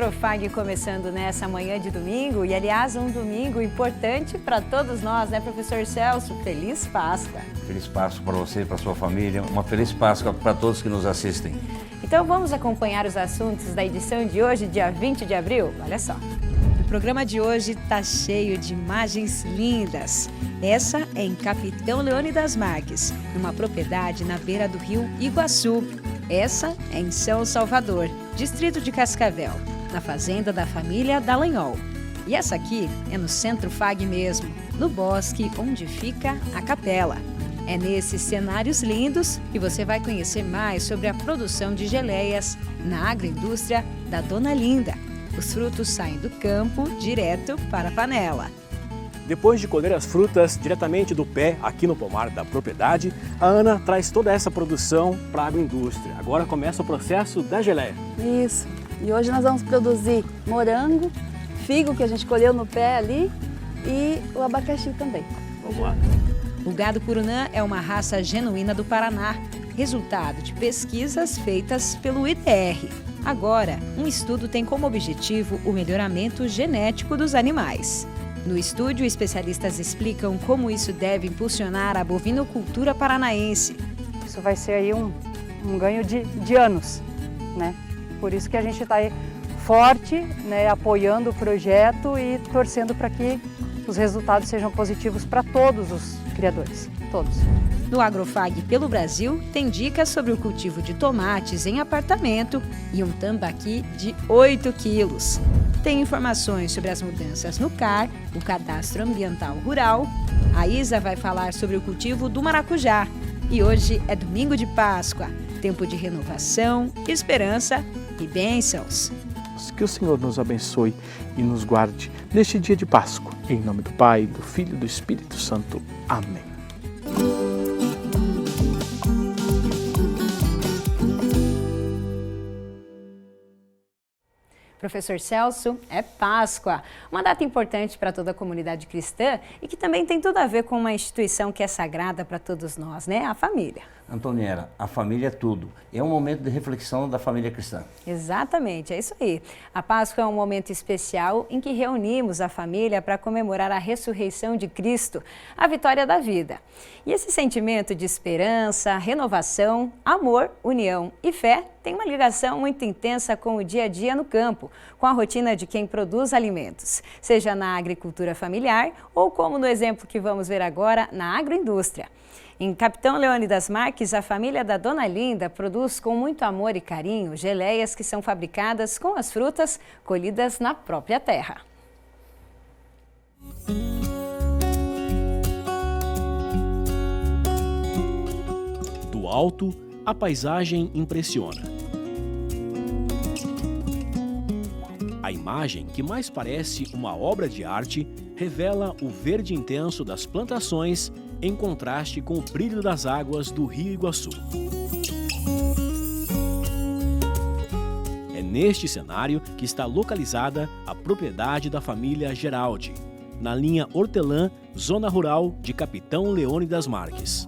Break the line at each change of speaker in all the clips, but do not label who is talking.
Agrofag começando nessa manhã de domingo e, aliás, um domingo importante para todos nós, né, professor Celso? Feliz Páscoa!
Feliz Páscoa para você e para sua família, uma feliz Páscoa para todos que nos assistem.
Então vamos acompanhar os assuntos da edição de hoje, dia 20 de abril? Olha só. O programa de hoje está cheio de imagens lindas. Essa é em Capitão Leônidas Marques, numa propriedade na beira do rio Iguaçu. Essa é em São Salvador, distrito de Cascavel, na fazenda da família Dallagnol. E essa aqui é no Centro Fag mesmo, no bosque onde fica a capela. É nesses cenários lindos que você vai conhecer mais sobre a produção de geleias na agroindústria da Dona Linda. Os frutos saem do campo direto para a panela.
Depois de colher as frutas diretamente do pé aqui no pomar da propriedade, a Ana traz toda essa produção para a agroindústria. Agora começa o processo da geleia.
Isso. E hoje nós vamos produzir morango, figo que a gente colheu no pé ali e o abacaxi também.
Vamos lá.
O gado Purunã é uma raça genuína do Paraná, resultado de pesquisas feitas pelo IDR. Agora, um estudo tem como objetivo o melhoramento genético dos animais. No estúdio, especialistas explicam como isso deve impulsionar a bovinocultura paranaense.
Isso vai ser aí um ganho de anos, né? Por isso que a gente está aí forte, né, apoiando o projeto e torcendo para que os resultados sejam positivos para todos os criadores, todos.
No Agrofag pelo Brasil, tem dicas sobre o cultivo de tomates em apartamento e um tambaqui de 8 quilos. Tem informações sobre as mudanças no CAR, o Cadastro Ambiental Rural. A Isa vai falar sobre o cultivo do maracujá. E hoje é domingo de Páscoa, tempo de renovação, esperança e bênçãos.
Que o Senhor nos abençoe e nos guarde neste dia de Páscoa. Em nome do Pai, do Filho e do Espírito Santo. Amém.
Professor Celso, é Páscoa, uma data importante para toda a comunidade cristã e que também tem tudo a ver com uma instituição que é sagrada para todos nós, né? A família.
Antoniera, a família é tudo. É um momento de reflexão da família cristã.
Exatamente, é isso aí. A Páscoa é um momento especial em que reunimos a família para comemorar a ressurreição de Cristo, a vitória da vida. E esse sentimento de esperança, renovação, amor, união e fé tem uma ligação muito intensa com o dia a dia no campo, com a rotina de quem produz alimentos, seja na agricultura familiar ou, como no exemplo que vamos ver agora, na agroindústria. Em Capitão Leônidas Marques, a família da Dona Linda produz com muito amor e carinho geleias que são fabricadas com as frutas colhidas na própria terra.
Do alto, a paisagem impressiona. A imagem, que mais parece uma obra de arte, revela o verde intenso das plantações em contraste com o brilho das águas do Rio Iguaçu. É neste cenário que está localizada a propriedade da família Geraldi, na linha Hortelã, zona rural de Capitão Leônidas Marques.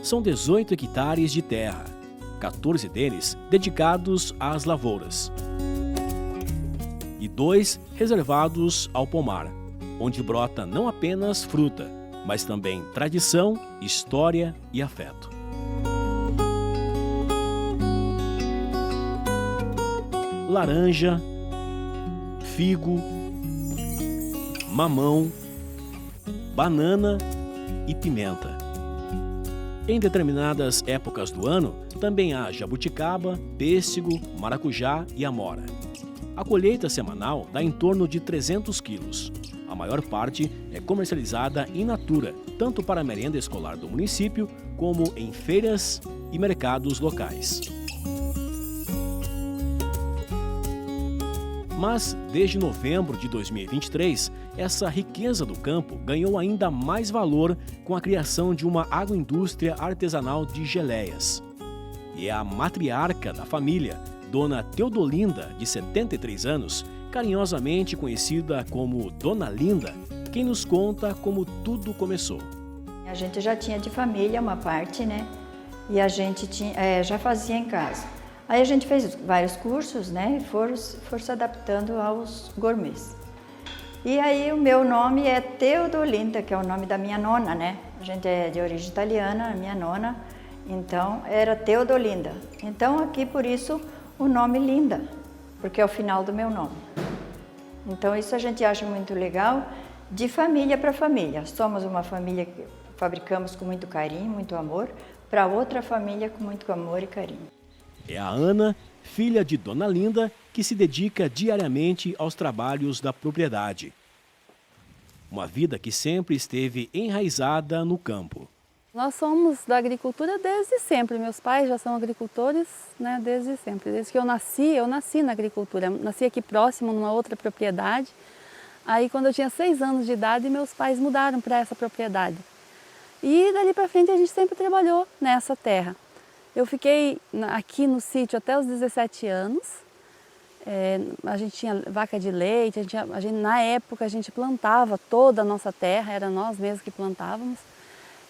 São 18 hectares de terra, 14 deles dedicados às lavouras e 2 reservados ao pomar, onde brota não apenas fruta, mas também tradição, história e afeto. Laranja, figo, mamão, banana e pimenta. Em determinadas épocas do ano, também há jabuticaba, pêssego, maracujá e amora. A colheita semanal dá em torno de 300 quilos. A maior parte é comercializada in natura, tanto para a merenda escolar do município, como em feiras e mercados locais. Mas, desde novembro de 2023, essa riqueza do campo ganhou ainda mais valor com a criação de uma agroindústria artesanal de geleias. E é a matriarca da família, Dona Teodolinda, de 73 anos, carinhosamente conhecida como Dona Linda, quem nos conta como tudo começou.
A gente já tinha de família uma parte, né? E a gente já fazia em casa. Aí a gente fez vários cursos, né, e foram se adaptando aos gourmets. E aí o meu nome é Teodolinda, que é o nome da minha nona, né? A gente é de origem italiana, a minha nona, então era Teodolinda. Então aqui por isso o nome Linda, porque é o final do meu nome. Então isso a gente acha muito legal, de família para família. Somos uma família que fabricamos com muito carinho, muito amor, para outra família com muito amor e carinho.
É a Ana, filha de Dona Linda, que se dedica diariamente aos trabalhos da propriedade. Uma vida que sempre esteve enraizada no campo.
Nós somos da agricultura desde sempre. Meus pais já são agricultores, né, desde sempre. Desde que eu nasci na agricultura. Nasci aqui próximo, numa outra propriedade. Aí, quando eu tinha 6 anos de idade, meus pais mudaram para essa propriedade. E dali para frente a gente sempre trabalhou nessa terra. Eu fiquei aqui no sítio até os 17 anos. A gente tinha vaca de leite, na época a gente plantava toda a nossa terra, era nós mesmos que plantávamos.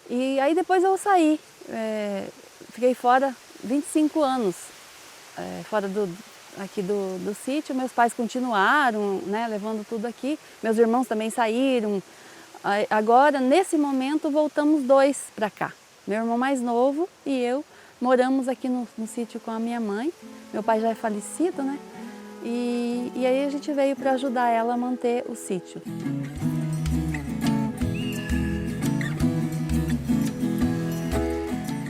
E aí depois eu saí, fiquei fora 25 anos, fora aqui do sítio. Meus pais continuaram, né, levando tudo aqui, meus irmãos também saíram. Agora, nesse momento, voltamos 2 para cá. Meu irmão mais novo e eu moramos aqui no sítio com a minha mãe. Meu pai já é falecido, né? E aí a gente veio para ajudar ela a manter o sítio.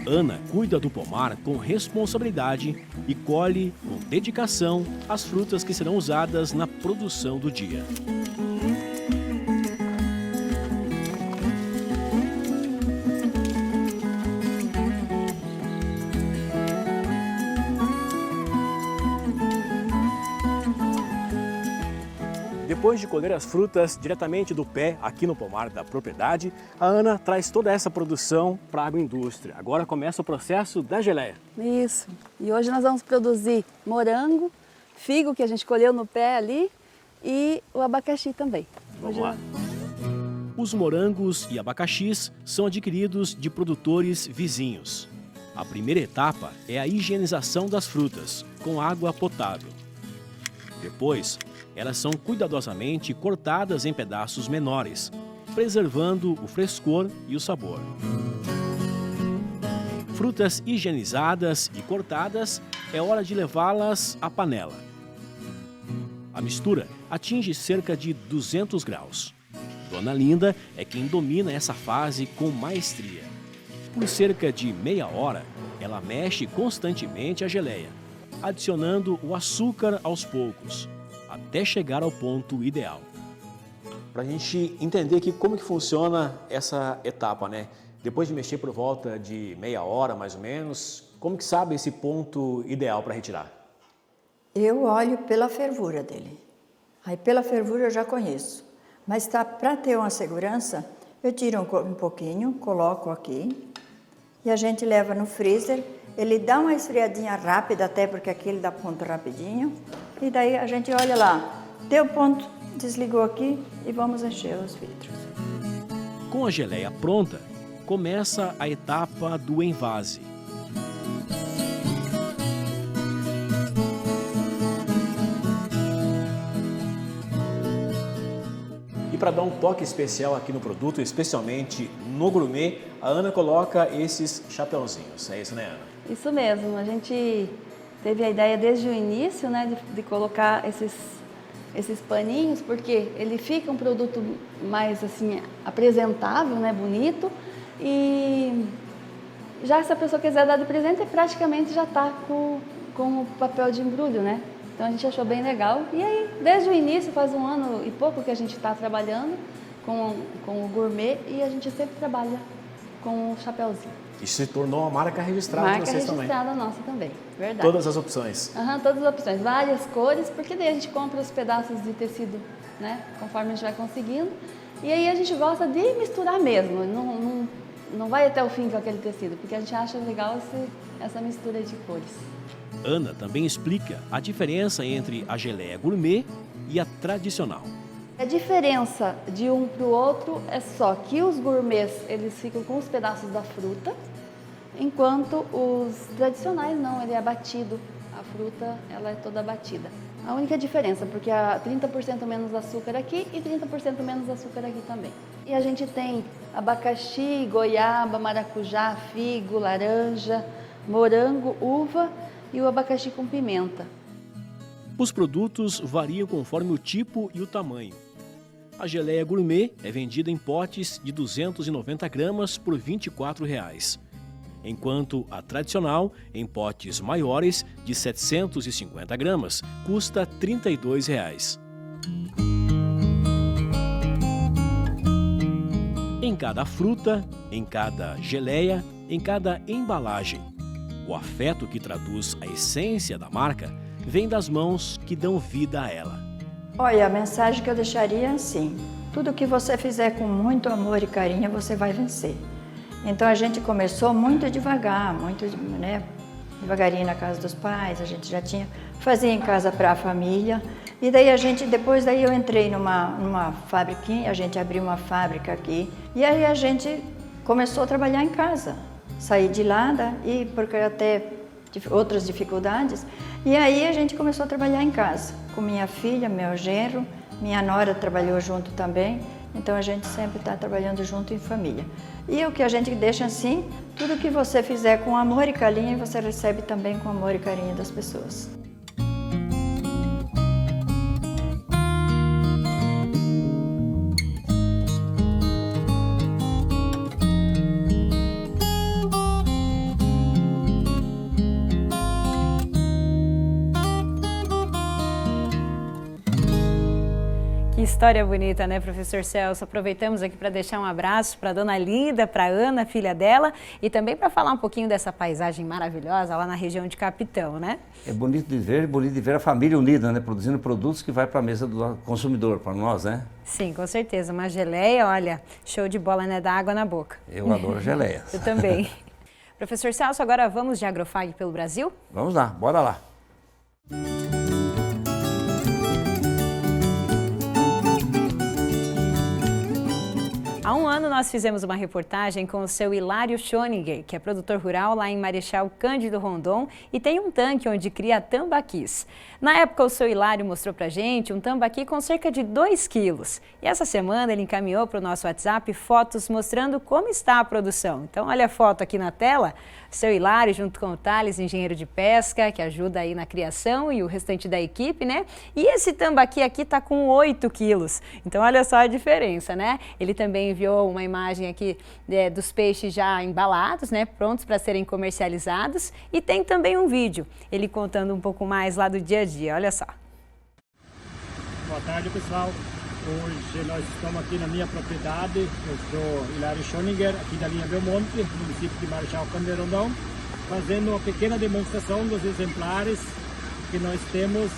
Ana cuida do pomar com responsabilidade e colhe com dedicação as frutas que serão usadas na produção do dia. Depois de colher as frutas diretamente do pé aqui no pomar da propriedade, a Ana traz toda essa produção para a agroindústria. Agora começa o processo da geleia.
Isso. E hoje nós vamos produzir morango, figo que a gente colheu no pé ali e o abacaxi também.
Vamos lá. Os morangos e abacaxis são adquiridos de produtores vizinhos. A primeira etapa é a higienização das frutas com água potável. Depois, elas são cuidadosamente cortadas em pedaços menores, preservando o frescor e o sabor. Frutas higienizadas e cortadas, é hora de levá-las à panela. A mistura atinge cerca de 200 graus. Dona Linda é quem domina essa fase com maestria. Por cerca de meia hora, ela mexe constantemente a geleia, adicionando o açúcar aos poucos, até chegar ao ponto ideal. Para a gente entender aqui como que funciona essa etapa, né? Depois de mexer por volta de meia hora, mais ou menos, como que sabe esse ponto ideal para retirar?
Eu olho pela fervura dele. Aí pela fervura eu já conheço. Mas para ter uma segurança, eu tiro um pouquinho, coloco aqui e a gente leva no freezer. Ele dá uma esfriadinha rápida, até porque aqui ele dá ponto rapidinho. E daí a gente olha lá, deu ponto, desligou aqui e vamos encher os vidros.
Com a geleia pronta, começa a etapa do envase. E para dar um toque especial aqui no produto, especialmente no gourmet, a Ana coloca esses chapeuzinhos. É isso, né, Ana?
Isso mesmo, a gente teve a ideia desde o início, né, de colocar esses paninhos, porque ele fica um produto mais assim apresentável, né, bonito, e já se a pessoa quiser dar de presente, praticamente já está com o papel de embrulho, né? Então a gente achou bem legal. E aí, desde o início, faz 1 ano e pouco que a gente está trabalhando com o gourmet e a gente sempre trabalha com o chapeuzinho.
Isso se tornou uma marca registrada de vocês também.
Marca registrada nossa também, verdade.
Todas as opções.
Todas as opções, várias cores, porque daí a gente compra os pedaços de tecido, né, conforme a gente vai conseguindo. E aí a gente gosta de misturar mesmo, não vai até o fim com aquele tecido, porque a gente acha legal essa mistura de cores.
Ana também explica a diferença entre a geleia gourmet e a tradicional.
A diferença de um para o outro é só que os gourmets eles ficam com os pedaços da fruta, enquanto os tradicionais não, ele é batido. A fruta ela é toda batida. A única diferença, porque há 30% menos açúcar aqui e 30% menos açúcar aqui também. E a gente tem abacaxi, goiaba, maracujá, figo, laranja, morango, uva e o abacaxi com pimenta.
Os produtos variam conforme o tipo e o tamanho. A geleia gourmet é vendida em potes de 290 gramas por R$ 24,00, enquanto a tradicional, em potes maiores de 750 gramas, custa R$ 32,00. Em cada fruta, em cada geleia, em cada embalagem, o afeto que traduz a essência da marca vem das mãos que dão vida a ela.
Olha, a mensagem que eu deixaria é assim: tudo que você fizer com muito amor e carinho, você vai vencer. Então a gente começou muito devagar, devagarinho na casa dos pais, a gente já fazia em casa para a família. E daí depois eu entrei numa fabriquinha, a gente abriu uma fábrica aqui. E aí a gente começou a trabalhar em casa. Saí de lá, e porque até outras dificuldades. E aí a gente começou a trabalhar em casa, com minha filha, meu genro, minha nora trabalhou junto também, então a gente sempre está trabalhando junto em família. E o que a gente deixa assim, tudo que você fizer com amor e carinho, você recebe também com amor e carinho das pessoas.
Que história bonita, né, professor Celso? Aproveitamos aqui para deixar um abraço para a dona Linda, para a Ana, filha dela, e também para falar um pouquinho dessa paisagem maravilhosa lá na região de Capitão, né?
É bonito de ver a família unida, né? Produzindo produtos que vai para a mesa do consumidor, para nós, né?
Sim, com certeza. Uma geleia, olha, show de bola, né? Dá água na boca.
Eu adoro geleias.
Eu também. Professor Celso, agora vamos de Agrofag pelo Brasil?
Vamos lá, bora lá.
Há um ano nós fizemos uma reportagem com o seu Hilário Schoninger, que é produtor rural lá em Marechal Cândido Rondon e tem um tanque onde cria tambaquis. Na época o seu Hilário mostrou pra gente um tambaqui com cerca de 2 quilos. E essa semana ele encaminhou para o nosso WhatsApp fotos mostrando como está a produção. Então olha a foto aqui na tela, seu Hilário junto com o Thales, engenheiro de pesca, que ajuda aí na criação e o restante da equipe, né? E esse tambaqui aqui tá com 8 quilos. Então olha só a diferença, né? Ele também enviou uma imagem aqui dos peixes já embalados, né, prontos para serem comercializados, e tem também um vídeo, ele contando um pouco mais lá do dia a dia, olha só.
Boa tarde, pessoal. Hoje nós estamos aqui na minha propriedade, eu sou Hilário Schoninger, aqui da linha Belmonte, município de Marechal Cândido Rondon, fazendo uma pequena demonstração dos exemplares que nós temos,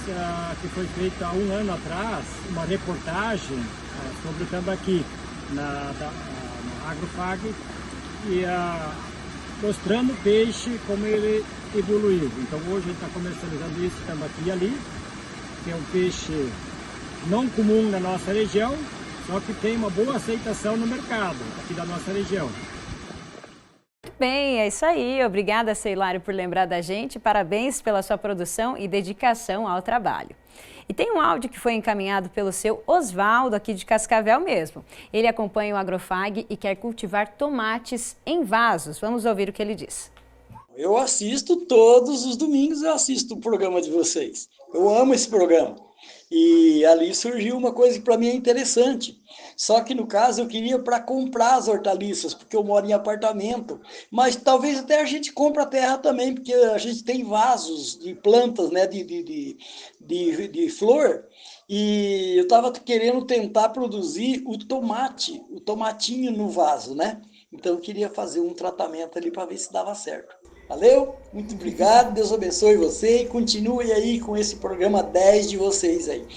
que foi feita há um ano atrás, uma reportagem sobre o tambaqui na Agrofag, e mostrando o peixe, como ele evoluiu. Então hoje a gente está comercializando esse tambaqui ali, que é um peixe não comum na nossa região, só que tem uma boa aceitação no mercado aqui da nossa região.
Bem, é isso aí. Obrigada, seu Hilário, por lembrar da gente. Parabéns pela sua produção e dedicação ao trabalho. E tem um áudio que foi encaminhado pelo seu Osvaldo, aqui de Cascavel mesmo. Ele acompanha o Agrofag e quer cultivar tomates em vasos. Vamos ouvir o que ele diz.
Eu assisto todos os domingos, eu assisto o programa de vocês. Eu amo esse programa. E ali surgiu uma coisa que para mim é interessante. Só que no caso eu queria para comprar as hortaliças, porque eu moro em apartamento. Mas talvez até a gente compre a terra também, porque a gente tem vasos de plantas, né, de flor. E eu estava querendo tentar produzir o tomate, o tomatinho no vaso, né? Então eu queria fazer um tratamento ali para ver se dava certo. Valeu? Muito obrigado, Deus abençoe você e continue aí com esse programa 10 de vocês aí.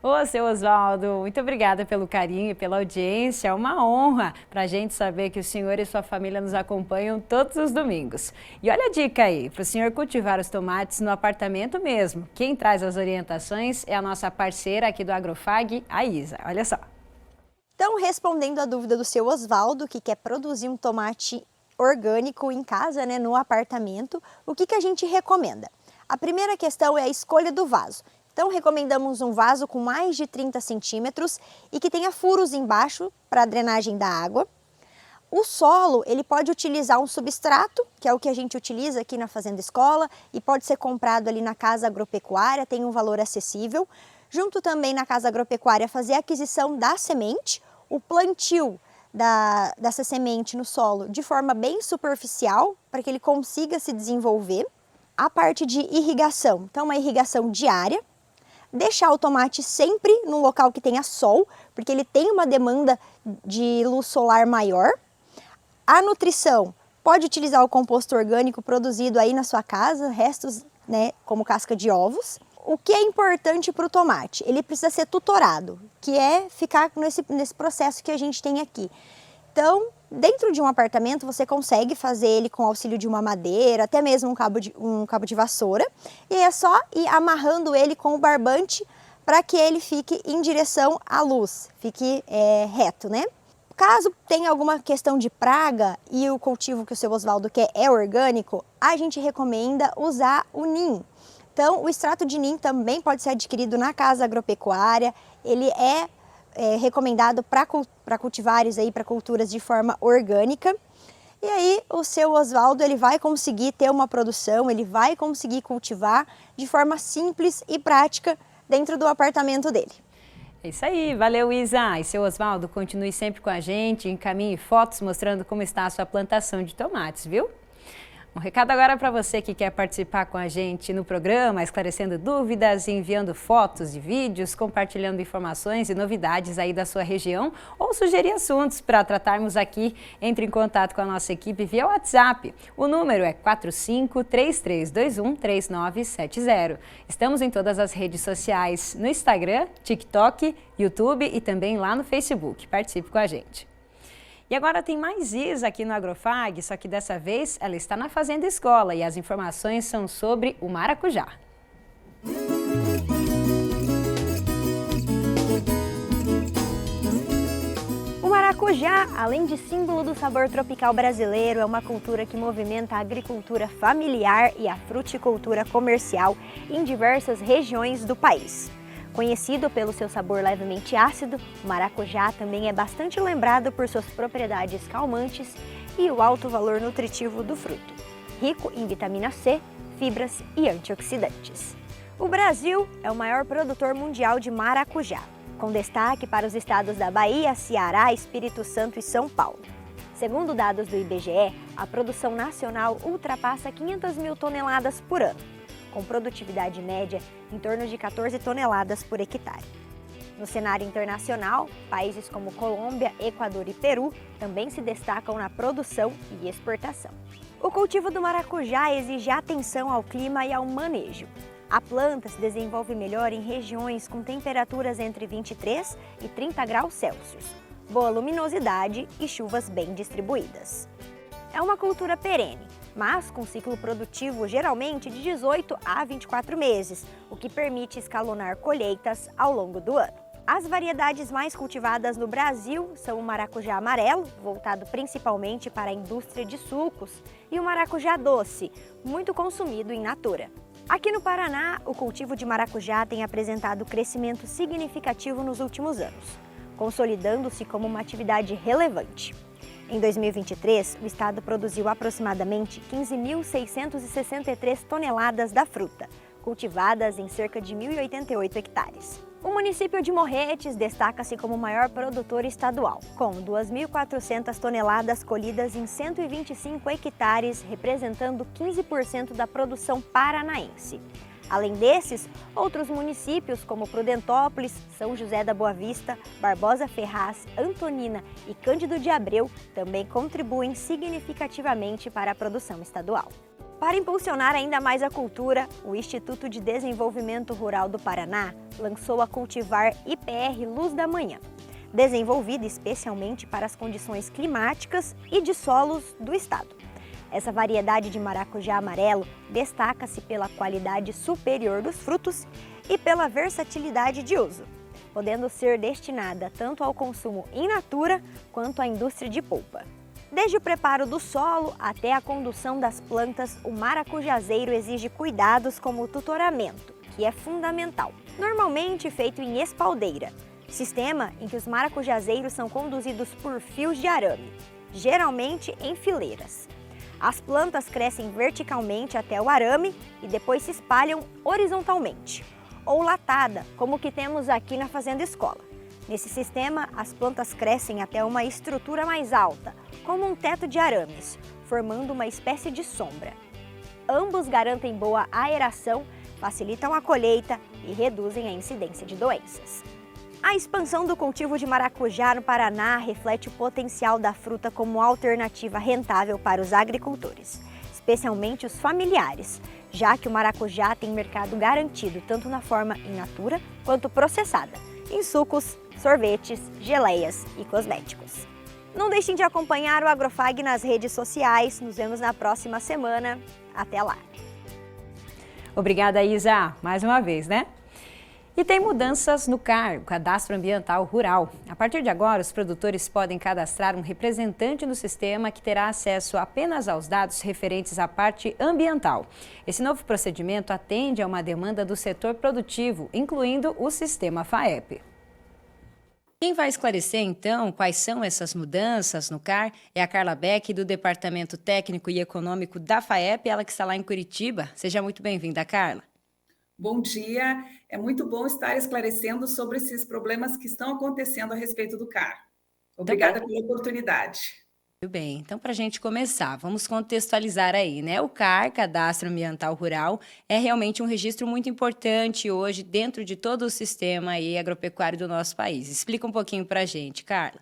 Ô, seu Osvaldo, muito obrigada pelo carinho e pela audiência. É uma honra para a gente saber que o senhor e sua família nos acompanham todos os domingos. E olha a dica aí, para o senhor cultivar os tomates no apartamento mesmo. Quem traz as orientações é a nossa parceira aqui do Agrofag, a Isa. Olha só.
Então, respondendo a dúvida do seu Osvaldo, que quer produzir um tomate orgânico em casa, né, no apartamento, o que a gente recomenda? A primeira questão é a escolha do vaso. Então, recomendamos um vaso com mais de 30 centímetros e que tenha furos embaixo para a drenagem da água. O solo, ele pode utilizar um substrato, que é o que a gente utiliza aqui na Fazenda Escola, e pode ser comprado ali na Casa Agropecuária, tem um valor acessível. Junto também na Casa Agropecuária, fazer a aquisição da semente, o plantio dessa semente no solo de forma bem superficial, para que ele consiga se desenvolver. A parte de irrigação, então uma irrigação diária. Deixar o tomate sempre num local que tenha sol, porque ele tem uma demanda de luz solar maior. A nutrição, pode utilizar o composto orgânico produzido aí na sua casa, restos, né, como casca de ovos. O que é importante para o tomate? Ele precisa ser tutorado, que é ficar nesse processo que a gente tem aqui. Então, dentro de um apartamento, você consegue fazer ele com auxílio de uma madeira, até mesmo um cabo de vassoura. E é só ir amarrando ele com o barbante para que ele fique em direção à luz, fique reto, né? Caso tenha alguma questão de praga e o cultivo que o seu Oswaldo quer é orgânico, a gente recomenda usar o NIM. Então, o extrato de NIM também pode ser adquirido na Casa Agropecuária. Ele é recomendado para cultivares aí, para culturas de forma orgânica. E aí o seu Oswaldo, ele vai conseguir ter uma produção, ele vai conseguir cultivar de forma simples e prática dentro do apartamento dele.
É isso aí, valeu Isa! E seu Oswaldo, continue sempre com a gente, encaminhe fotos mostrando como está a sua plantação de tomates, viu? Um recado agora para você que quer participar com a gente no programa, esclarecendo dúvidas, enviando fotos e vídeos, compartilhando informações e novidades aí da sua região ou sugerir assuntos para tratarmos aqui. Entre em contato com a nossa equipe via WhatsApp. O número é 4533213970. Estamos em todas as redes sociais, no Instagram, TikTok, YouTube e também lá no Facebook. Participe com a gente. E agora tem mais Isa aqui no Agrofag, só que dessa vez ela está na Fazenda Escola e as informações são sobre o maracujá.
O maracujá, além de símbolo do sabor tropical brasileiro, é uma cultura que movimenta a agricultura familiar e a fruticultura comercial em diversas regiões do país. Conhecido pelo seu sabor levemente ácido, o maracujá também é bastante lembrado por suas propriedades calmantes e o alto valor nutritivo do fruto, rico em vitamina C, fibras e antioxidantes. O Brasil é o maior produtor mundial de maracujá, com destaque para os estados da Bahia, Ceará, Espírito Santo e São Paulo. Segundo dados do IBGE, a produção nacional ultrapassa 500 mil toneladas por ano, com produtividade média em torno de 14 toneladas por hectare. No cenário internacional, países como Colômbia, Equador e Peru também se destacam na produção e exportação. O cultivo do maracujá exige atenção ao clima e ao manejo. A planta se desenvolve melhor em regiões com temperaturas entre 23 e 30 graus Celsius, boa luminosidade e chuvas bem distribuídas. É uma cultura perene, mas com ciclo produtivo geralmente de 18 a 24 meses, o que permite escalonar colheitas ao longo do ano. As variedades mais cultivadas no Brasil são o maracujá amarelo, voltado principalmente para a indústria de sucos, e o maracujá doce, muito consumido in natura. Aqui no Paraná, o cultivo de maracujá tem apresentado crescimento significativo nos últimos anos, consolidando-se como uma atividade relevante. Em 2023, o estado produziu aproximadamente 15.663 toneladas da fruta, cultivadas em cerca de 1.088 hectares. O município de Morretes destaca-se como o maior produtor estadual, com 2.400 toneladas colhidas em 125 hectares, representando 15% da produção paranaense. Além desses, outros municípios como Prudentópolis, São José da Boa Vista, Barbosa Ferraz, Antonina e Cândido de Abreu também contribuem significativamente para a produção estadual. Para impulsionar ainda mais a cultura, o Instituto de Desenvolvimento Rural do Paraná lançou a cultivar IPR Luz da Manhã, desenvolvida especialmente para as condições climáticas e de solos do estado. Essa variedade de maracujá amarelo destaca-se pela qualidade superior dos frutos e pela versatilidade de uso, podendo ser destinada tanto ao consumo in natura quanto à indústria de polpa. Desde o preparo do solo até a condução das plantas, o maracujazeiro exige cuidados como o tutoramento, que é fundamental, normalmente feito em espaldeira, sistema em que os maracujazeiros são conduzidos por fios de arame, geralmente em fileiras. As plantas crescem verticalmente até o arame e depois se espalham horizontalmente, ou latada, como o que temos aqui na Fazenda Escola. Nesse sistema, as plantas crescem até uma estrutura mais alta, como um teto de arames, formando uma espécie de sombra. Ambos garantem boa aeração, facilitam a colheita e reduzem a incidência de doenças. A expansão do cultivo de maracujá no Paraná reflete o potencial da fruta como alternativa rentável para os agricultores, especialmente os familiares, já que o maracujá tem mercado garantido tanto na forma in natura quanto processada, em sucos, sorvetes, geleias e cosméticos. Não deixem de acompanhar o Agrofag nas redes sociais. Nos vemos na próxima semana. Até lá!
Obrigada, Isa, mais uma vez, né? E tem mudanças no CAR, o Cadastro Ambiental Rural. A partir de agora, os produtores podem cadastrar um representante no sistema que terá acesso apenas aos dados referentes à parte ambiental. Esse novo procedimento atende a uma demanda do setor produtivo, incluindo o sistema FAEP. Quem vai esclarecer, então, quais são essas mudanças no CAR é a Carla Beck, do Departamento Técnico e Econômico da FAEP, ela que está lá em Curitiba. Seja muito bem-vinda, Carla.
Bom dia, é muito bom estar esclarecendo sobre esses problemas que estão acontecendo a respeito do CAR. Obrigada pela oportunidade.
Muito bem, então para a gente começar, vamos contextualizar aí, né? O CAR, Cadastro Ambiental Rural, é realmente um registro muito importante hoje dentro de todo o sistema aí agropecuário do nosso país. Explica um pouquinho para a gente, Carla.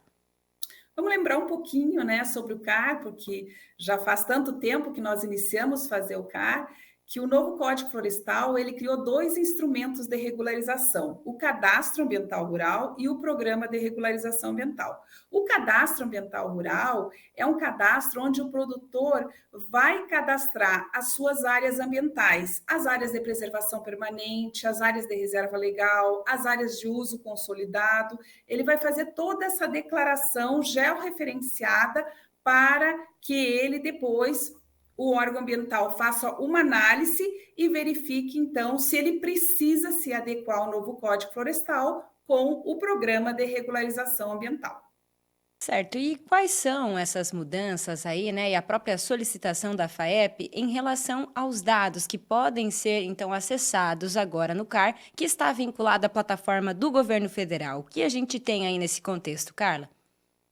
Vamos lembrar um pouquinho, né, sobre o CAR, porque já faz tanto tempo que nós iniciamos a fazer o CAR, que o novo Código Florestal, ele criou 2 instrumentos de regularização, o Cadastro Ambiental Rural e o Programa de Regularização Ambiental. O Cadastro Ambiental Rural é um cadastro onde o produtor vai cadastrar as suas áreas ambientais, as áreas de preservação permanente, as áreas de reserva legal, as áreas de uso consolidado. Ele vai fazer toda essa declaração georreferenciada para que ele depois, o órgão ambiental, faça uma análise e verifique, então, se ele precisa se adequar ao novo Código Florestal com o Programa de Regularização Ambiental.
Certo, e quais são essas mudanças aí, né, e a própria solicitação da FAEP em relação aos dados que podem ser, então, acessados agora no CAR, que está vinculado à plataforma do governo federal? O que a gente tem aí nesse contexto, Carla?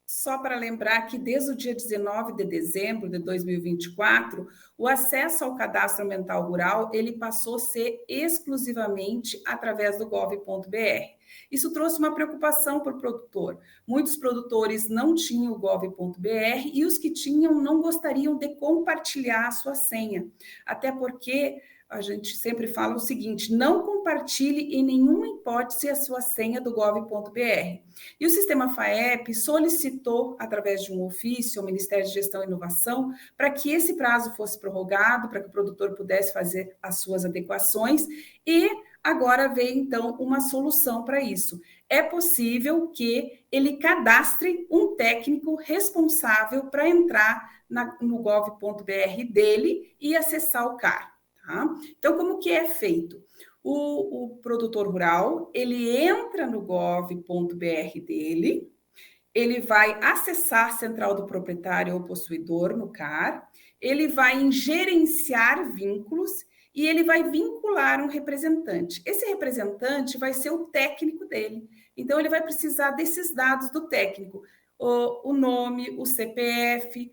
Só para lembrar que desde o dia 19 de dezembro de 2024, o acesso ao Cadastro Ambiental Rural, ele passou a ser exclusivamente através do gov.br. Isso trouxe uma preocupação para o produtor. Muitos produtores não tinham o gov.br e os que tinham não gostariam de compartilhar a sua senha, até porque a gente sempre fala o seguinte: não compartilhe em nenhuma hipótese a sua senha do gov.br. E o sistema FAEP solicitou, através de um ofício ao Ministério de Gestão e Inovação, para que esse prazo fosse prorrogado, para que o produtor pudesse fazer as suas adequações, e agora veio, então, uma solução para isso. É possível que ele cadastre um técnico responsável para entrar no gov.br dele e acessar o CAR. Então, como que é feito? O produtor rural, ele entra no gov.br dele, ele vai acessar a central do proprietário ou possuidor no CAR, ele vai em gerenciar vínculos e ele vai vincular um representante. Esse representante vai ser o técnico dele. Então, ele vai precisar desses dados do técnico: o nome, o CPF,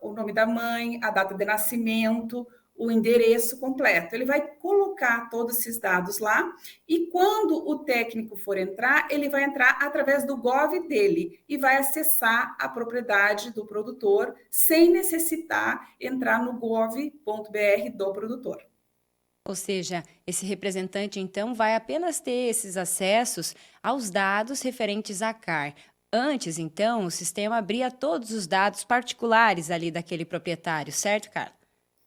o nome da mãe, a data de nascimento, o endereço completo. Ele vai colocar todos esses dados lá e quando o técnico for entrar, ele vai entrar através do Gov dele e vai acessar a propriedade do produtor sem necessitar entrar no gov.br do produtor.
Ou seja, esse representante, então, vai apenas ter esses acessos aos dados referentes à CAR. Antes, então, o sistema abria todos os dados particulares ali daquele proprietário, certo, Carla?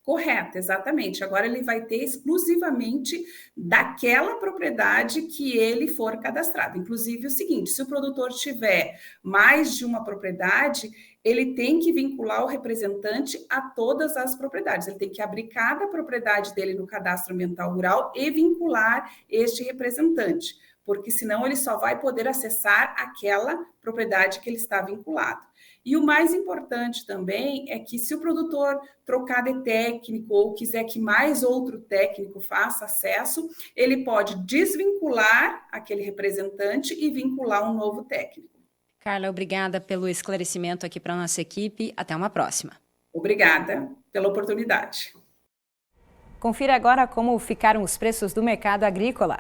Correto, exatamente. Agora ele vai ter exclusivamente daquela propriedade que ele for cadastrado. Inclusive o seguinte, se o produtor tiver mais de uma propriedade, ele tem que vincular o representante a todas as propriedades. Ele tem que abrir cada propriedade dele no cadastro ambiental rural e vincular este representante, porque senão ele só vai poder acessar aquela propriedade que ele está vinculado. E o mais importante também é que se o produtor trocar de técnico ou quiser que mais outro técnico faça acesso, ele pode desvincular aquele representante e vincular um novo técnico.
Carla, obrigada pelo esclarecimento aqui para a nossa equipe. Até uma próxima.
Obrigada pela oportunidade.
Confira agora como ficaram os preços do mercado agrícola.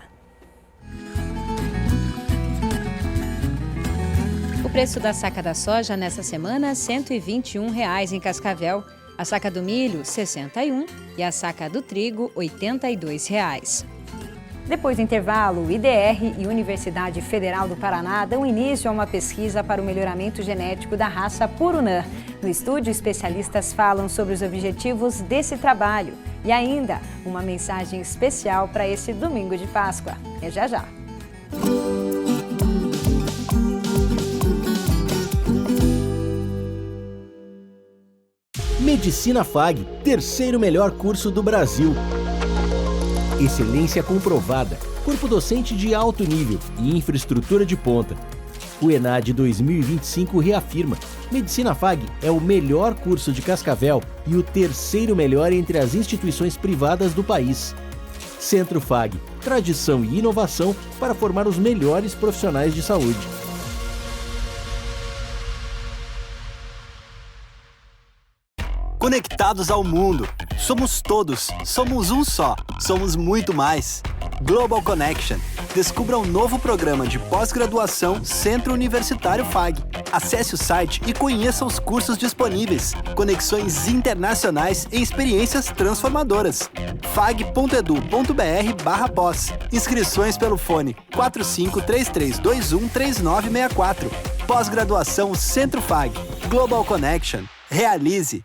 O preço da saca da soja nessa semana, R$ 121,00 em Cascavel. A saca do milho, R$ 61,00 e a saca do trigo, R$ 82,00. Depois do intervalo, o IDR e Universidade Federal do Paraná dão início a uma pesquisa para o melhoramento genético da raça Purunã. No estúdio, especialistas falam sobre os objetivos desse trabalho e ainda uma mensagem especial para esse domingo de Páscoa. É já já.
Medicina FAG, terceiro melhor curso do Brasil. Excelência comprovada, corpo docente de alto nível e infraestrutura de ponta. O ENAD 2025 reafirma: Medicina FAG é o melhor curso de Cascavel e o terceiro melhor entre as instituições privadas do país. Centro FAG, tradição e inovação para formar os melhores profissionais de saúde.
Conectados ao mundo. Somos todos. Somos um só. Somos muito mais. Global Connection. Descubra um novo programa de pós-graduação Centro Universitário FAG. Acesse o site e conheça os cursos disponíveis. Conexões internacionais e experiências transformadoras. fag.edu.br/pós. Inscrições pelo fone 4533213964. Pós-graduação Centro FAG. Global Connection. Realize.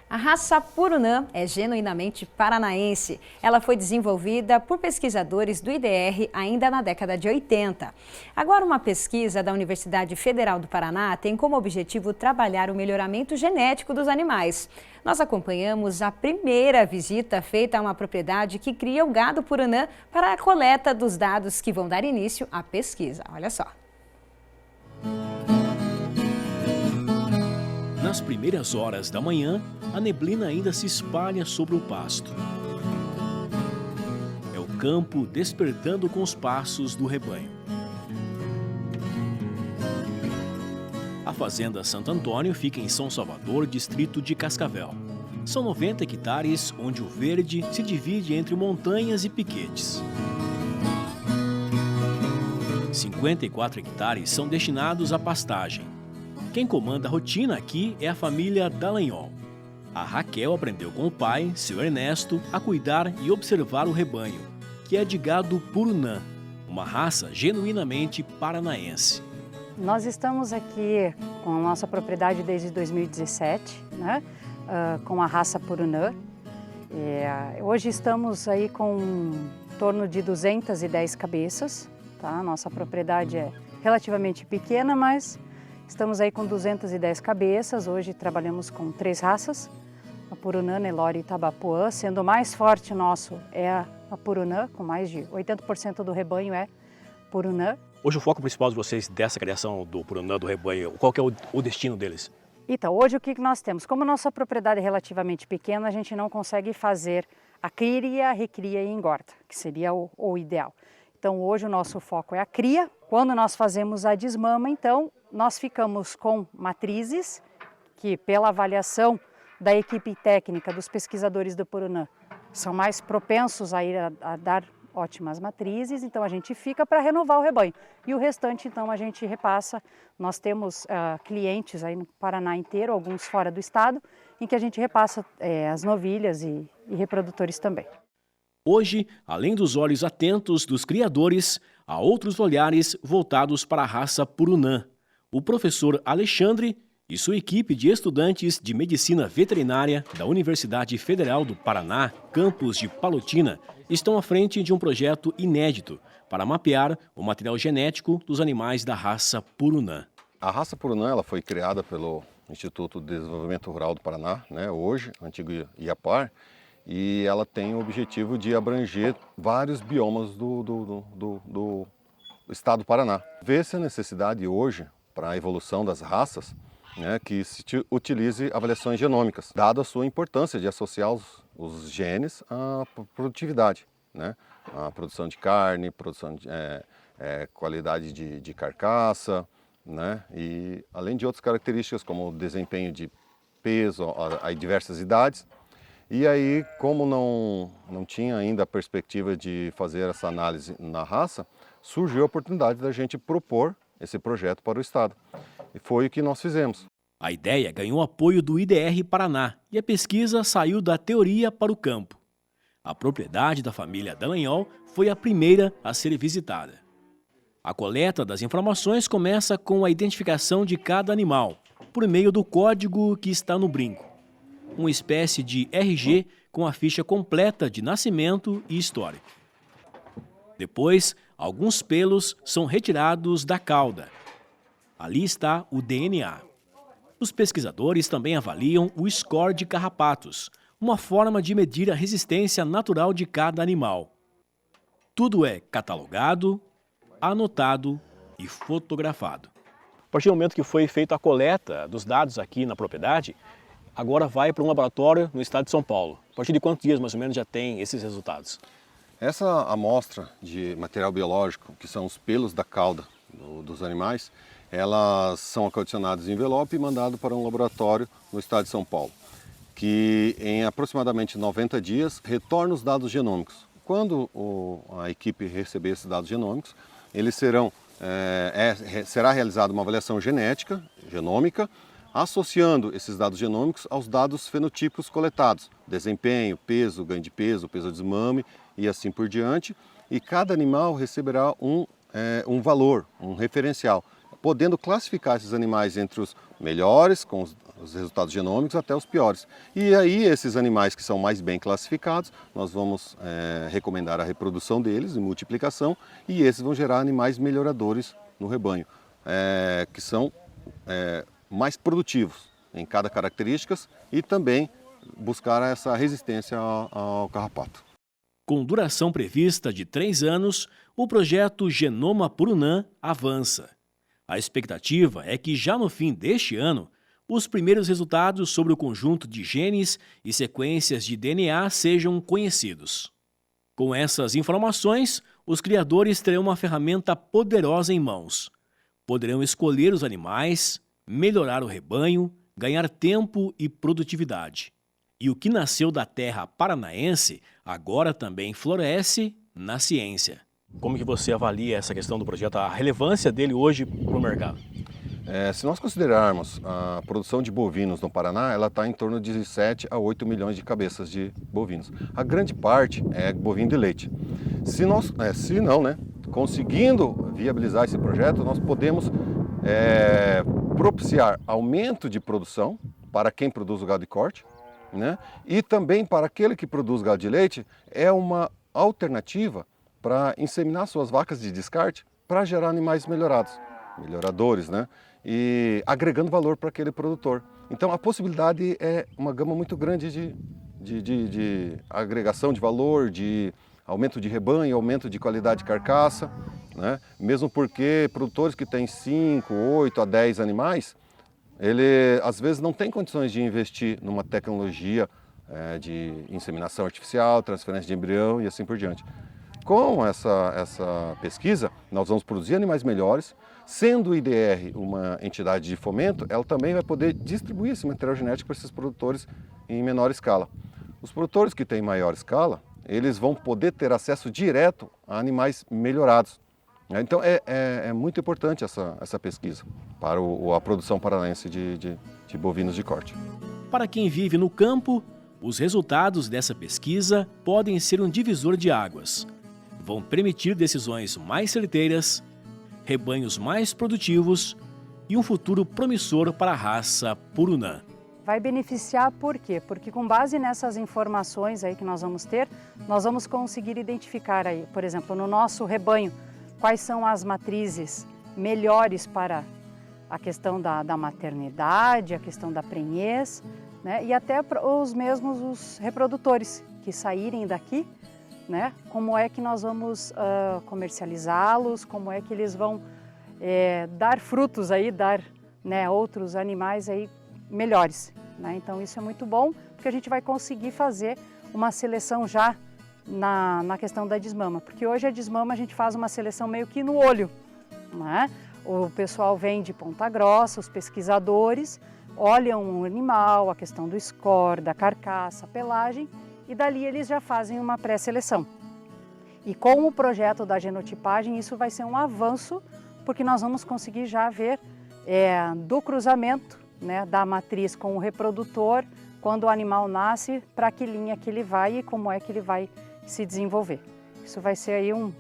A raça Purunã é genuinamente paranaense. Ela foi desenvolvida por pesquisadores do IDR ainda na década de 80. Agora, uma pesquisa da Universidade Federal do Paraná tem como objetivo trabalhar o melhoramento genético dos animais. Nós acompanhamos a primeira visita feita a uma propriedade que cria o gado Purunã para a coleta dos dados que vão dar início à pesquisa. Olha só.
Nas primeiras horas da manhã, a neblina ainda se espalha sobre o pasto. É o campo despertando com os passos do rebanho. A Fazenda Santo Antônio fica em São Salvador, distrito de Cascavel. São 90 hectares onde o verde se divide entre montanhas e piquetes. 54 hectares são destinados à pastagem. Quem comanda a rotina aqui é a família Dallagnol. A Raquel aprendeu com o pai, seu Ernesto, a cuidar e observar o rebanho, que é de gado Purunã, uma raça genuinamente paranaense.
Nós estamos aqui com a nossa propriedade desde 2017, né? Com a raça Purunã. Hoje estamos aí com em torno de 210 cabeças. Tá? Nossa propriedade é relativamente pequena, mas estamos aí com 210 cabeças. Hoje trabalhamos com 3 raças, a Purunã, Nelore e Tabapuã, sendo o mais forte nosso é a Purunã, com mais de 80% do rebanho é Purunã.
Hoje o foco principal de vocês dessa criação do Purunã, do rebanho, qual que é o destino deles?
Então, hoje o que nós temos? Como nossa propriedade é relativamente pequena, a gente não consegue fazer a cria, recria e engorda, que seria o ideal. Então, hoje o nosso foco é a cria. Quando nós fazemos a desmama, então, nós ficamos com matrizes, que pela avaliação da equipe técnica, dos pesquisadores do Purunã, são mais propensos a ir a dar ótimas matrizes, então a gente fica para renovar o rebanho. E o restante, então, a gente repassa. Nós temos clientes aí no Paraná inteiro, alguns fora do estado, em que a gente repassa as novilhas e reprodutores também.
Hoje, além dos olhos atentos dos criadores, há outros olhares voltados para a raça Purunã. O professor Alexandre e sua equipe de estudantes de Medicina Veterinária da Universidade Federal do Paraná, campus de Palotina, estão à frente de um projeto inédito para mapear o material genético dos animais da raça Purunã.
A raça Purunã ela foi criada pelo Instituto de Desenvolvimento Rural do Paraná, hoje, antigo IAPAR, e ela tem o objetivo de abranger vários biomas do estado do Paraná. Vê-se a necessidade hoje, para a evolução das raças, que se utilize avaliações genômicas, dada a sua importância de associar os genes à produtividade, a produção de carne, produção de qualidade de carcaça, e além de outras características como o desempenho de peso a diversas idades. E aí, como não tinha ainda a perspectiva de fazer essa análise na raça, surgiu a oportunidade da gente propor esse projeto para o Estado. E foi o que nós fizemos.
A ideia ganhou apoio do IDR Paraná e a pesquisa saiu da teoria para o campo. A propriedade da família Dallagnol foi a primeira a ser visitada. A coleta das informações começa com a identificação de cada animal, por meio do código que está no brinco. Uma espécie de RG com a ficha completa de nascimento e histórico. Depois, alguns pelos são retirados da cauda. Ali está o DNA. Os pesquisadores também avaliam o score de carrapatos, uma forma de medir a resistência natural de cada animal. Tudo é catalogado, anotado e fotografado.
A partir do momento que foi feita a coleta dos dados aqui na propriedade, agora vai para um laboratório no estado de São Paulo. A partir de quantos dias, mais ou menos, já tem esses resultados?
Essa amostra de material biológico, que são os pelos da cauda dos animais, elas são acondicionadas em envelope e mandadas para um laboratório no estado de São Paulo, que em aproximadamente 90 dias retorna os dados genômicos. Quando a equipe receber esses dados genômicos, eles será realizada uma avaliação genômica, associando esses dados genômicos aos dados fenotípicos coletados, desempenho, peso, ganho de peso, peso de desmame e assim por diante, e cada animal receberá um valor, um referencial, podendo classificar esses animais entre os melhores, com os resultados genômicos, até os piores. E aí esses animais que são mais bem classificados, nós vamos recomendar a reprodução deles, em multiplicação, e esses vão gerar animais melhoradores no rebanho, que são mais produtivos em cada característica e também buscar essa resistência ao carrapato.
Com duração prevista de 3 anos, o projeto Genoma Purunã avança. A expectativa é que já no fim deste ano, os primeiros resultados sobre o conjunto de genes e sequências de DNA sejam conhecidos. Com essas informações, os criadores terão uma ferramenta poderosa em mãos. Poderão escolher os animais, melhorar o rebanho, ganhar tempo e produtividade. E o que nasceu da terra paranaense agora também floresce na ciência.
Como que você avalia essa questão do projeto, a relevância dele hoje para o mercado?
Se nós considerarmos a produção de bovinos no Paraná, ela está em torno de 7 a 8 milhões de cabeças de bovinos. A grande parte é bovino de leite. Se não, conseguindo viabilizar esse projeto, nós podemos propiciar aumento de produção para quem produz o gado de corte, e também para aquele que produz gado de leite, é uma alternativa para inseminar suas vacas de descarte para gerar animais melhoradores, e agregando valor para aquele produtor. Então a possibilidade é uma gama muito grande de agregação de valor, de aumento de rebanho, aumento de qualidade de carcaça, mesmo porque produtores que têm 5, 8 a 10 animais, ele às vezes não tem condições de investir numa tecnologia de inseminação artificial, transferência de embrião e assim por diante. Com essa pesquisa, nós vamos produzir animais melhores. Sendo o IDR uma entidade de fomento, ela também vai poder distribuir esse material genético para esses produtores em menor escala. Os produtores que têm maior escala, eles vão poder ter acesso direto a animais melhorados. Então é muito importante essa pesquisa para a produção paranaense de bovinos de corte.
Para quem vive no campo, Os resultados dessa pesquisa podem ser um divisor de águas. Vão permitir decisões mais certeiras, rebanhos mais produtivos e um futuro promissor para a raça Purunã.
Vai beneficiar por quê? Porque com base nessas informações aí que nós vamos ter, nós vamos conseguir identificar aí, por exemplo, no nosso rebanho, quais são as matrizes melhores para a questão da maternidade, a questão da prenhez, né? E até os mesmos os reprodutores que saírem daqui, né? Como é que nós vamos comercializá-los, como é que eles vão dar frutos aí, dar, né, outros animais aí melhores, né? Então isso é muito bom, porque a gente vai conseguir fazer uma seleção já na questão da desmama, porque hoje a desmama a gente faz uma seleção meio que no olho, né? O pessoal vem de Ponta Grossa, os pesquisadores olham o animal, a questão do score, da carcaça, a pelagem, e dali eles já fazem uma pré-seleção. E com o projeto da genotipagem isso vai ser um avanço, porque nós vamos conseguir já ver do cruzamento, né, da matriz com o reprodutor, quando o animal nasce, para que linha que ele vai e como é que ele vai se desenvolver. Isso vai ser aí um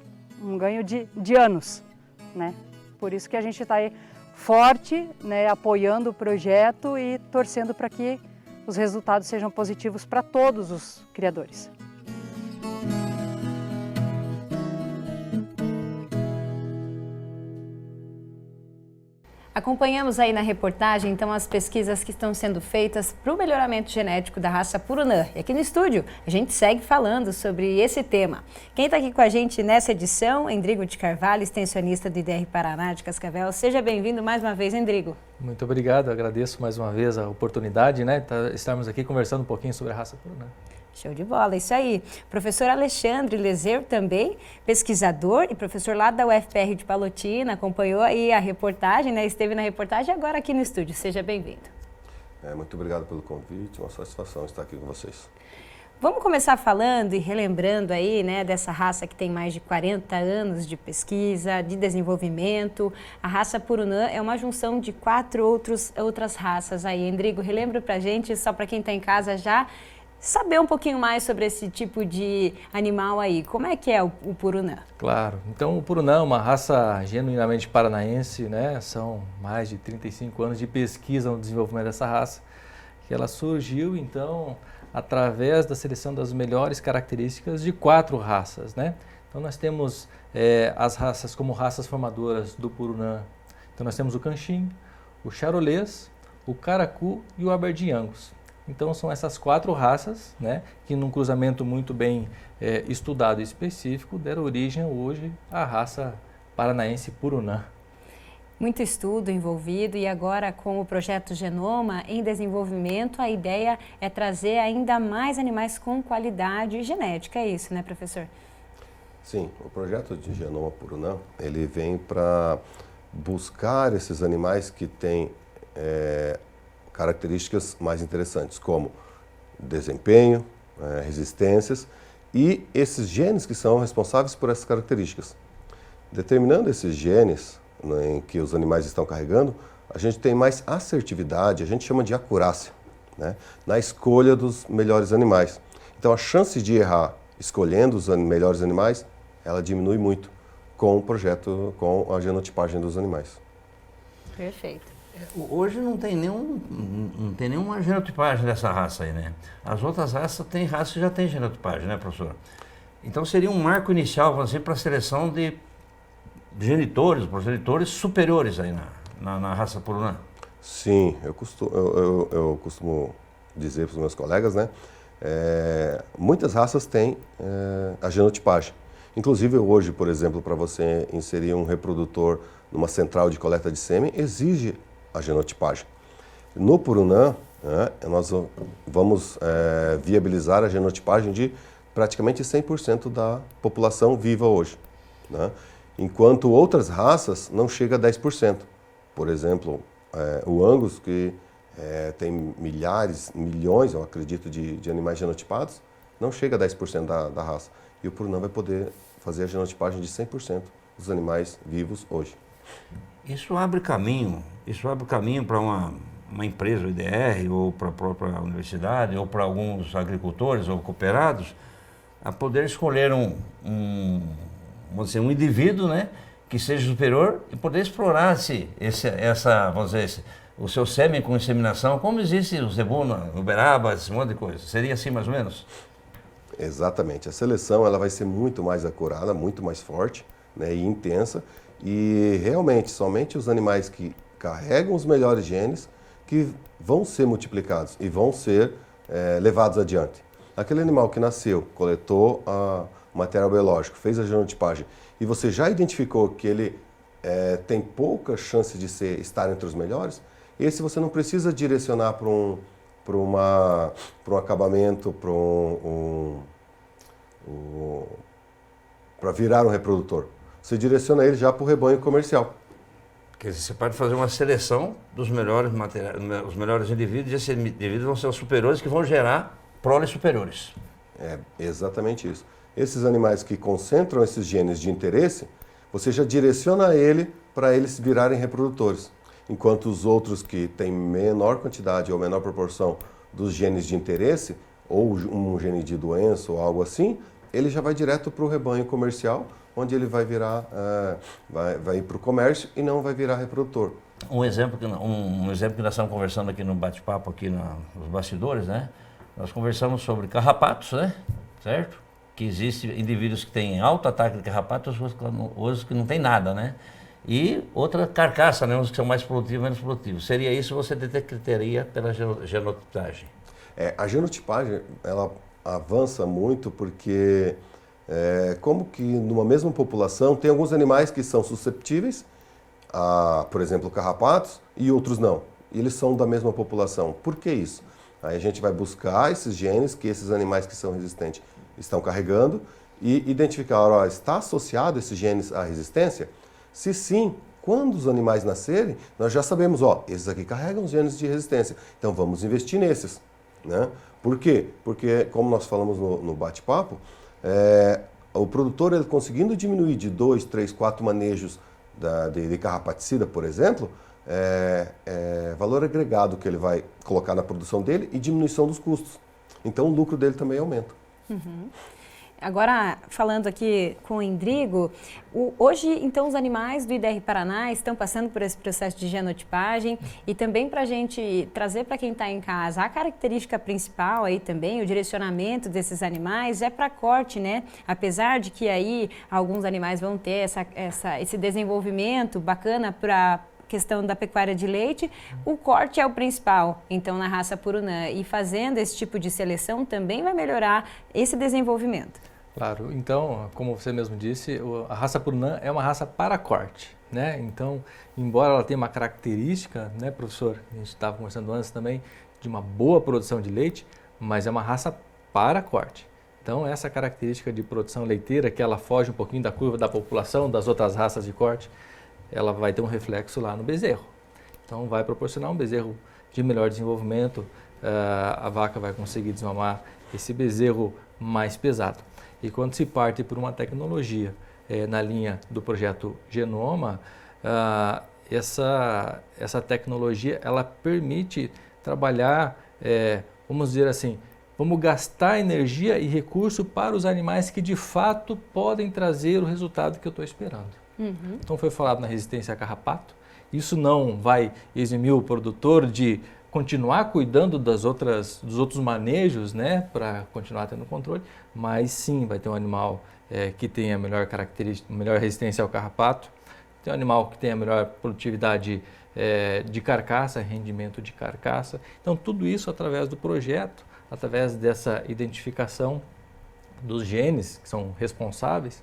ganho de anos, né? Por isso que a gente está aí forte, né, apoiando o projeto e torcendo para que os resultados sejam positivos para todos os criadores.
Acompanhamos aí na reportagem, então, as pesquisas que estão sendo feitas para o melhoramento genético da raça Purunã. E aqui no estúdio, a gente segue falando sobre esse tema. Quem está aqui com a gente nessa edição, Endrigo de Carvalho, extensionista do IDR Paraná de Cascavel. Seja bem-vindo mais uma vez, Endrigo.
Muito obrigado, agradeço mais uma vez a oportunidade, né, de estarmos aqui conversando um pouquinho sobre a raça Purunã.
Show de bola, isso aí. Professor Alexandre Lezer também, pesquisador e professor lá da UFPR de Palotina, acompanhou aí a reportagem, né? Esteve na reportagem e agora aqui no estúdio. Seja bem-vindo.
Muito obrigado pelo convite, uma satisfação estar aqui com vocês.
Vamos começar falando e relembrando aí, né, dessa raça que tem mais de 40 anos de pesquisa, de desenvolvimento. A raça Purunã é uma junção de 4 outras raças aí. Endrigo, relembra pra gente, só para quem está em casa já, saber um pouquinho mais sobre esse tipo de animal aí. Como é que é o Purunã?
Claro. Então, o Purunã é uma raça genuinamente paranaense, né? São mais de 35 anos de pesquisa no desenvolvimento dessa raça, que ela surgiu, então, através da seleção das melhores características de 4 raças, né? Então, nós temos as raças como raças formadoras do Purunã. Então, nós temos o Canchim, o Charolês, o Caracu e o Aberdeen Angus. Então são essas 4 raças, né, que num cruzamento muito bem estudado e específico deram origem hoje à raça paranaense Purunã.
Muito estudo envolvido e agora com o projeto Genoma em desenvolvimento, a ideia é trazer ainda mais animais com qualidade genética, é isso, né, professor?
Sim, o projeto de Genoma Purunã, ele vem para buscar esses animais que têm características mais interessantes, como desempenho, resistências e esses genes que são responsáveis por essas características. Determinando esses genes, né, em que os animais estão carregando, a gente tem mais assertividade, a gente chama de acurácia, né, na escolha dos melhores animais. Então a chance de errar escolhendo os melhores animais, ela diminui muito com o projeto, com a genotipagem dos animais.
Perfeito.
Hoje não tem nenhuma genotipagem dessa raça aí, né? As outras raças já tem genotipagem, né, professor? Então seria um marco inicial, vamos dizer, para a seleção de progenitores superiores aí na raça Purunã.
Sim, eu costumo dizer para os meus colegas, né? Muitas raças têm a genotipagem. Inclusive hoje, por exemplo, para você inserir um reprodutor numa central de coleta de sêmen, exige a genotipagem. No Purunã, nós vamos viabilizar a genotipagem de praticamente 100% da população viva hoje, né? Enquanto outras raças não chega a 10%. Por exemplo, o Angus, que tem milhões, eu acredito, de animais genotipados, não chega a 10% da raça. E o Purunã vai poder fazer a genotipagem de 100% dos animais vivos hoje.
Isso abre caminho para uma empresa, o IDR, ou para a própria universidade, ou para alguns agricultores ou cooperados, a poder escolher vamos dizer, um indivíduo, né, que seja superior e poder explorar o seu sêmen com inseminação, como existe o zebu no Uberaba, esse monte de coisa. Seria assim mais ou menos?
Exatamente. A seleção ela vai ser muito mais acurada, muito mais forte, né, e intensa. E realmente, somente os animais que carregam os melhores genes que vão ser multiplicados e vão ser levados adiante. Aquele animal que nasceu, coletou o material biológico, fez a genotipagem e você já identificou que ele tem pouca chance de estar entre os melhores, esse você não precisa direcionar para um acabamento, para virar um reprodutor. Você direciona ele já para o rebanho comercial.
Quer dizer, você pode fazer uma seleção dos melhores os melhores indivíduos, e esses indivíduos vão ser os superiores que vão gerar proles superiores.
É exatamente isso. Esses animais que concentram esses genes de interesse, você já direciona ele para eles virarem reprodutores. Enquanto os outros que têm menor quantidade ou menor proporção dos genes de interesse, ou um gene de doença ou algo assim, ele já vai direto para o rebanho comercial, onde ele vai virar, vai ir para o comércio e não vai virar reprodutor.
Um exemplo que nós estamos conversando aqui no bate-papo, aqui nos bastidores, né? Nós conversamos sobre carrapatos, né? Certo? Que existem indivíduos que têm alto ataque de carrapatos, outros que não tem nada, né? E outra carcaça, né? Uns que são mais produtivos e menos produtivos. Seria isso, você detectaria pela genotipagem?
A genotipagem, ela avança muito porque, como que numa mesma população, tem alguns animais que são susceptíveis a, por exemplo, carrapatos, e outros não. E eles são da mesma população. Por que isso? Aí a gente vai buscar esses genes que esses animais que são resistentes estão carregando e identificar, está associado esses genes à resistência? Se sim, quando os animais nascerem, nós já sabemos, esses aqui carregam os genes de resistência, então vamos investir nesses, né? Por quê? Porque, como nós falamos no bate-papo, o produtor, ele conseguindo diminuir de 2, 3, 4 manejos de carrapaticida, por exemplo, valor agregado que ele vai colocar na produção dele e diminuição dos custos. Então o lucro dele também aumenta.
Uhum. Agora, falando aqui com o Endrigo, hoje, então, os animais do IDR Paraná estão passando por esse processo de genotipagem e também para a gente trazer para quem está em casa a característica principal aí também, o direcionamento desses animais é para corte, né? Apesar de que aí alguns animais vão ter esse desenvolvimento bacana para questão da pecuária de leite, o corte é o principal, então, na raça Purunã. E fazendo esse tipo de seleção também vai melhorar esse desenvolvimento.
Claro, então, como você mesmo disse, a raça Purunã é uma raça para corte, né? Então, embora ela tenha uma característica, né, professor, a gente estava conversando antes também, de uma boa produção de leite, mas é uma raça para corte. Então, essa característica de produção leiteira, que ela foge um pouquinho da curva da população, das outras raças de corte, ela vai ter um reflexo lá no bezerro. Então, vai proporcionar um bezerro de melhor desenvolvimento, a vaca vai conseguir desmamar esse bezerro mais pesado. E quando se parte por uma tecnologia na linha do projeto Genoma, essa tecnologia ela permite trabalhar, vamos dizer assim, vamos gastar energia e recurso para os animais que de fato podem trazer o resultado que eu estou esperando. Uhum. Então foi falado na resistência a carrapato, isso não vai eximir o produtor de continuar cuidando dos outros manejos, né, para continuar tendo controle, mas sim vai ter um animal que tenha melhor característica, melhor resistência ao carrapato, tem um animal que tenha melhor produtividade de carcaça, rendimento de carcaça. Então tudo isso através do projeto, através dessa identificação dos genes que são responsáveis,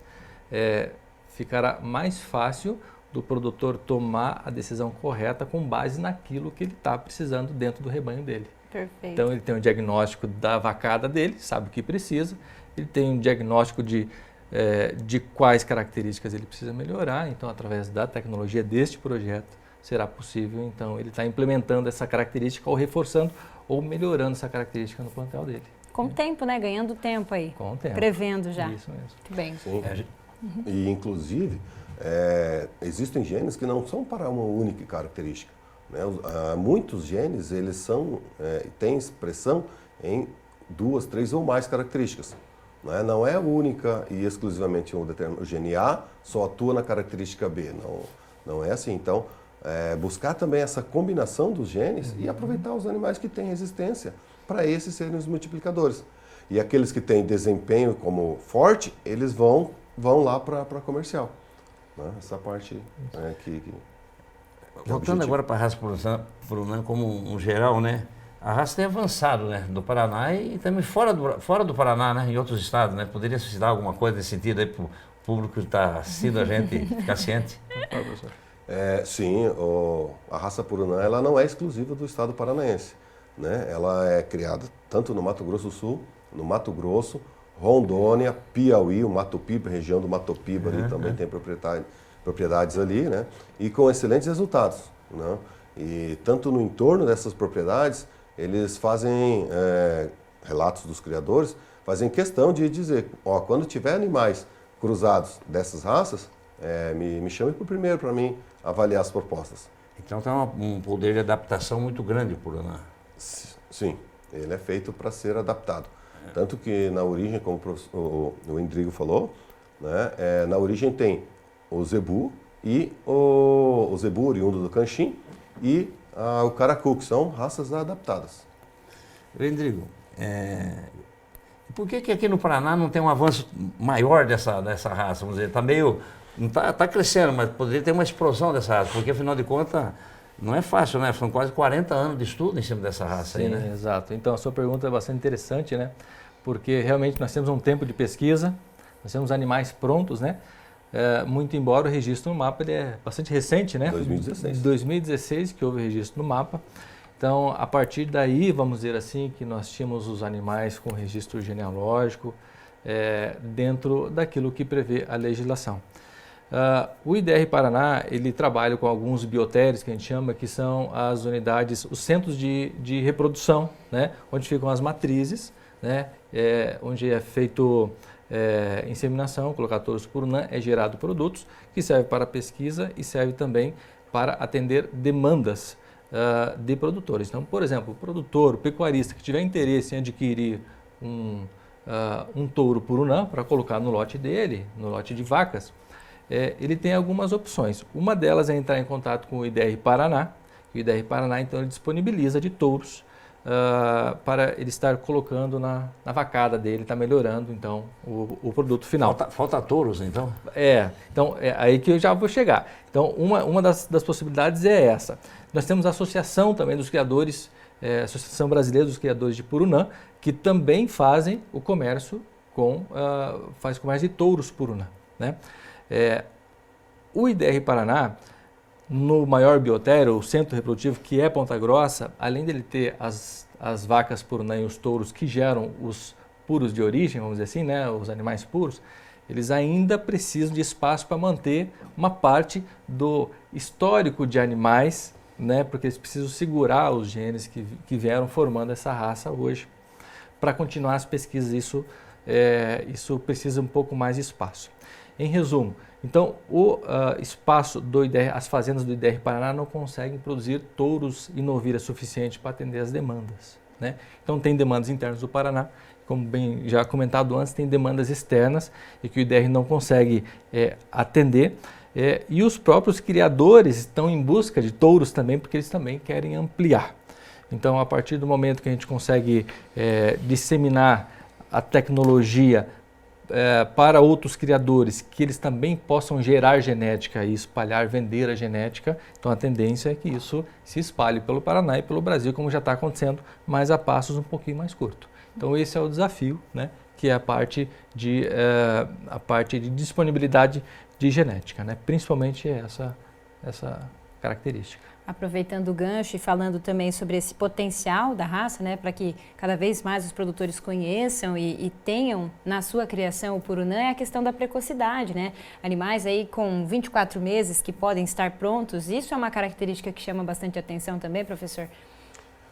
ficará mais fácil do produtor tomar a decisão correta com base naquilo que ele está precisando dentro do rebanho dele.
Perfeito.
Então ele tem um diagnóstico da vacada dele, sabe o que precisa, ele tem um diagnóstico de quais características ele precisa melhorar, então através da tecnologia deste projeto será possível, então ele está implementando essa característica ou reforçando ou melhorando essa característica no plantel dele.
Com o tempo, né? Ganhando tempo aí.
Com o tempo.
Prevendo já.
Isso mesmo.
Muito bem.
Sim. E inclusive existem genes que não são para uma única característica, né? Muitos genes, eles têm expressão em 2, 3 ou mais características. Né? Não é única e exclusivamente o gene A só atua na característica B. Não é assim. Então, buscar também essa combinação dos genes e aproveitar os animais que têm resistência para esses serem os multiplicadores. E aqueles que têm desempenho como forte, eles vão lá para comercial. Né? Essa parte
Voltando agora para a raça Purunã como um geral, né? A raça tem avançado, né? Do Paraná e também fora do Paraná, né? Em outros estados, né? Poderia suscitar alguma coisa nesse sentido aí para o público que está assistindo a gente ficar ciente?
Sim, a raça Purunã ela não é exclusiva do estado paranaense. Né? Ela é criada tanto no Mato Grosso do Sul, no Mato Grosso, Rondônia, Piauí, o Mato Piba, região do Mato Piba ali também tem propriedades ali, né? E com excelentes resultados. Né? E tanto no entorno dessas propriedades, eles fazem, relatos dos criadores, fazem questão de dizer, quando tiver animais cruzados dessas raças, me chame por primeiro para mim avaliar as propostas.
Então tem um poder de adaptação muito grande o Purunã.
Sim, ele é feito para ser adaptado. Tanto que na origem, como o Endrigo falou, né, na origem tem o zebu e o zebu oriundo do Canchim e o caracu, que são raças adaptadas.
Endrigo, por que aqui no Paraná não tem um avanço maior dessa raça? Vamos dizer, está meio... Está crescendo, mas poderia ter uma explosão dessa raça, porque afinal de contas não é fácil, né? São quase 40 anos de estudo em cima dessa raça.
Sim,
aí, né?
Exato. Então a sua pergunta é bastante interessante, né? Porque realmente nós temos um tempo de pesquisa, nós temos animais prontos, né? Muito embora o registro no mapa ele é bastante recente, né?
2016.
2016 que houve o registro no mapa. Então, a partir daí, vamos dizer assim, que nós tínhamos os animais com registro genealógico dentro daquilo que prevê a legislação. O IDR Paraná, ele trabalha com alguns biotérios, que a gente chama, que são as unidades, os centros de reprodução, né? Onde ficam as matrizes, né? Onde é feito inseminação, colocar touros Purunã, é gerado produtos, que serve para pesquisa e serve também para atender demandas de produtores. Então, por exemplo, o produtor, o pecuarista que tiver interesse em adquirir um touro Purunã para colocar no lote dele, no lote de vacas, ele tem algumas opções. Uma delas é entrar em contato com o IDR Paraná. O IDR Paraná, então, ele disponibiliza de touros para ele estar colocando na vacada dele, está melhorando, então, o produto final.
Falta touros, então?
Então, é aí que eu já vou chegar. Então, uma das possibilidades é essa. Nós temos a associação também dos criadores, Associação Brasileira dos Criadores de Purunã, que também fazem o comércio faz comércio de touros Purunã, né? O IDR Paraná, no maior biotério, o centro reprodutivo, que é Ponta Grossa, além dele ter as vacas Purunã e os touros que geram os puros de origem, vamos dizer assim, né, os animais puros, eles ainda precisam de espaço para manter uma parte do histórico de animais, né, porque eles precisam segurar os genes que vieram formando essa raça hoje. Para continuar as pesquisas, isso precisa um pouco mais de espaço. Em resumo, então, o espaço do IDR, as fazendas do IDR Paraná não conseguem produzir touros e novilhas suficientes para atender as demandas, né? Então, tem demandas internas do Paraná, como bem já comentado antes, tem demandas externas e que o IDR não consegue atender. E os próprios criadores estão em busca de touros também, porque eles também querem ampliar. Então, a partir do momento que a gente consegue disseminar a tecnologia para outros criadores, que eles também possam gerar genética e espalhar, vender a genética, então a tendência é que isso se espalhe pelo Paraná e pelo Brasil, como já está acontecendo, mas a passos um pouquinho mais curto. Então esse é o desafio, né, que é a parte de disponibilidade de genética, né, principalmente essa característica.
Aproveitando o gancho e falando também sobre esse potencial da raça, né, para que cada vez mais os produtores conheçam e tenham na sua criação o Purunã, é a questão da precocidade, né? Animais aí com 24 meses que podem estar prontos, isso é uma característica que chama bastante atenção também, professor?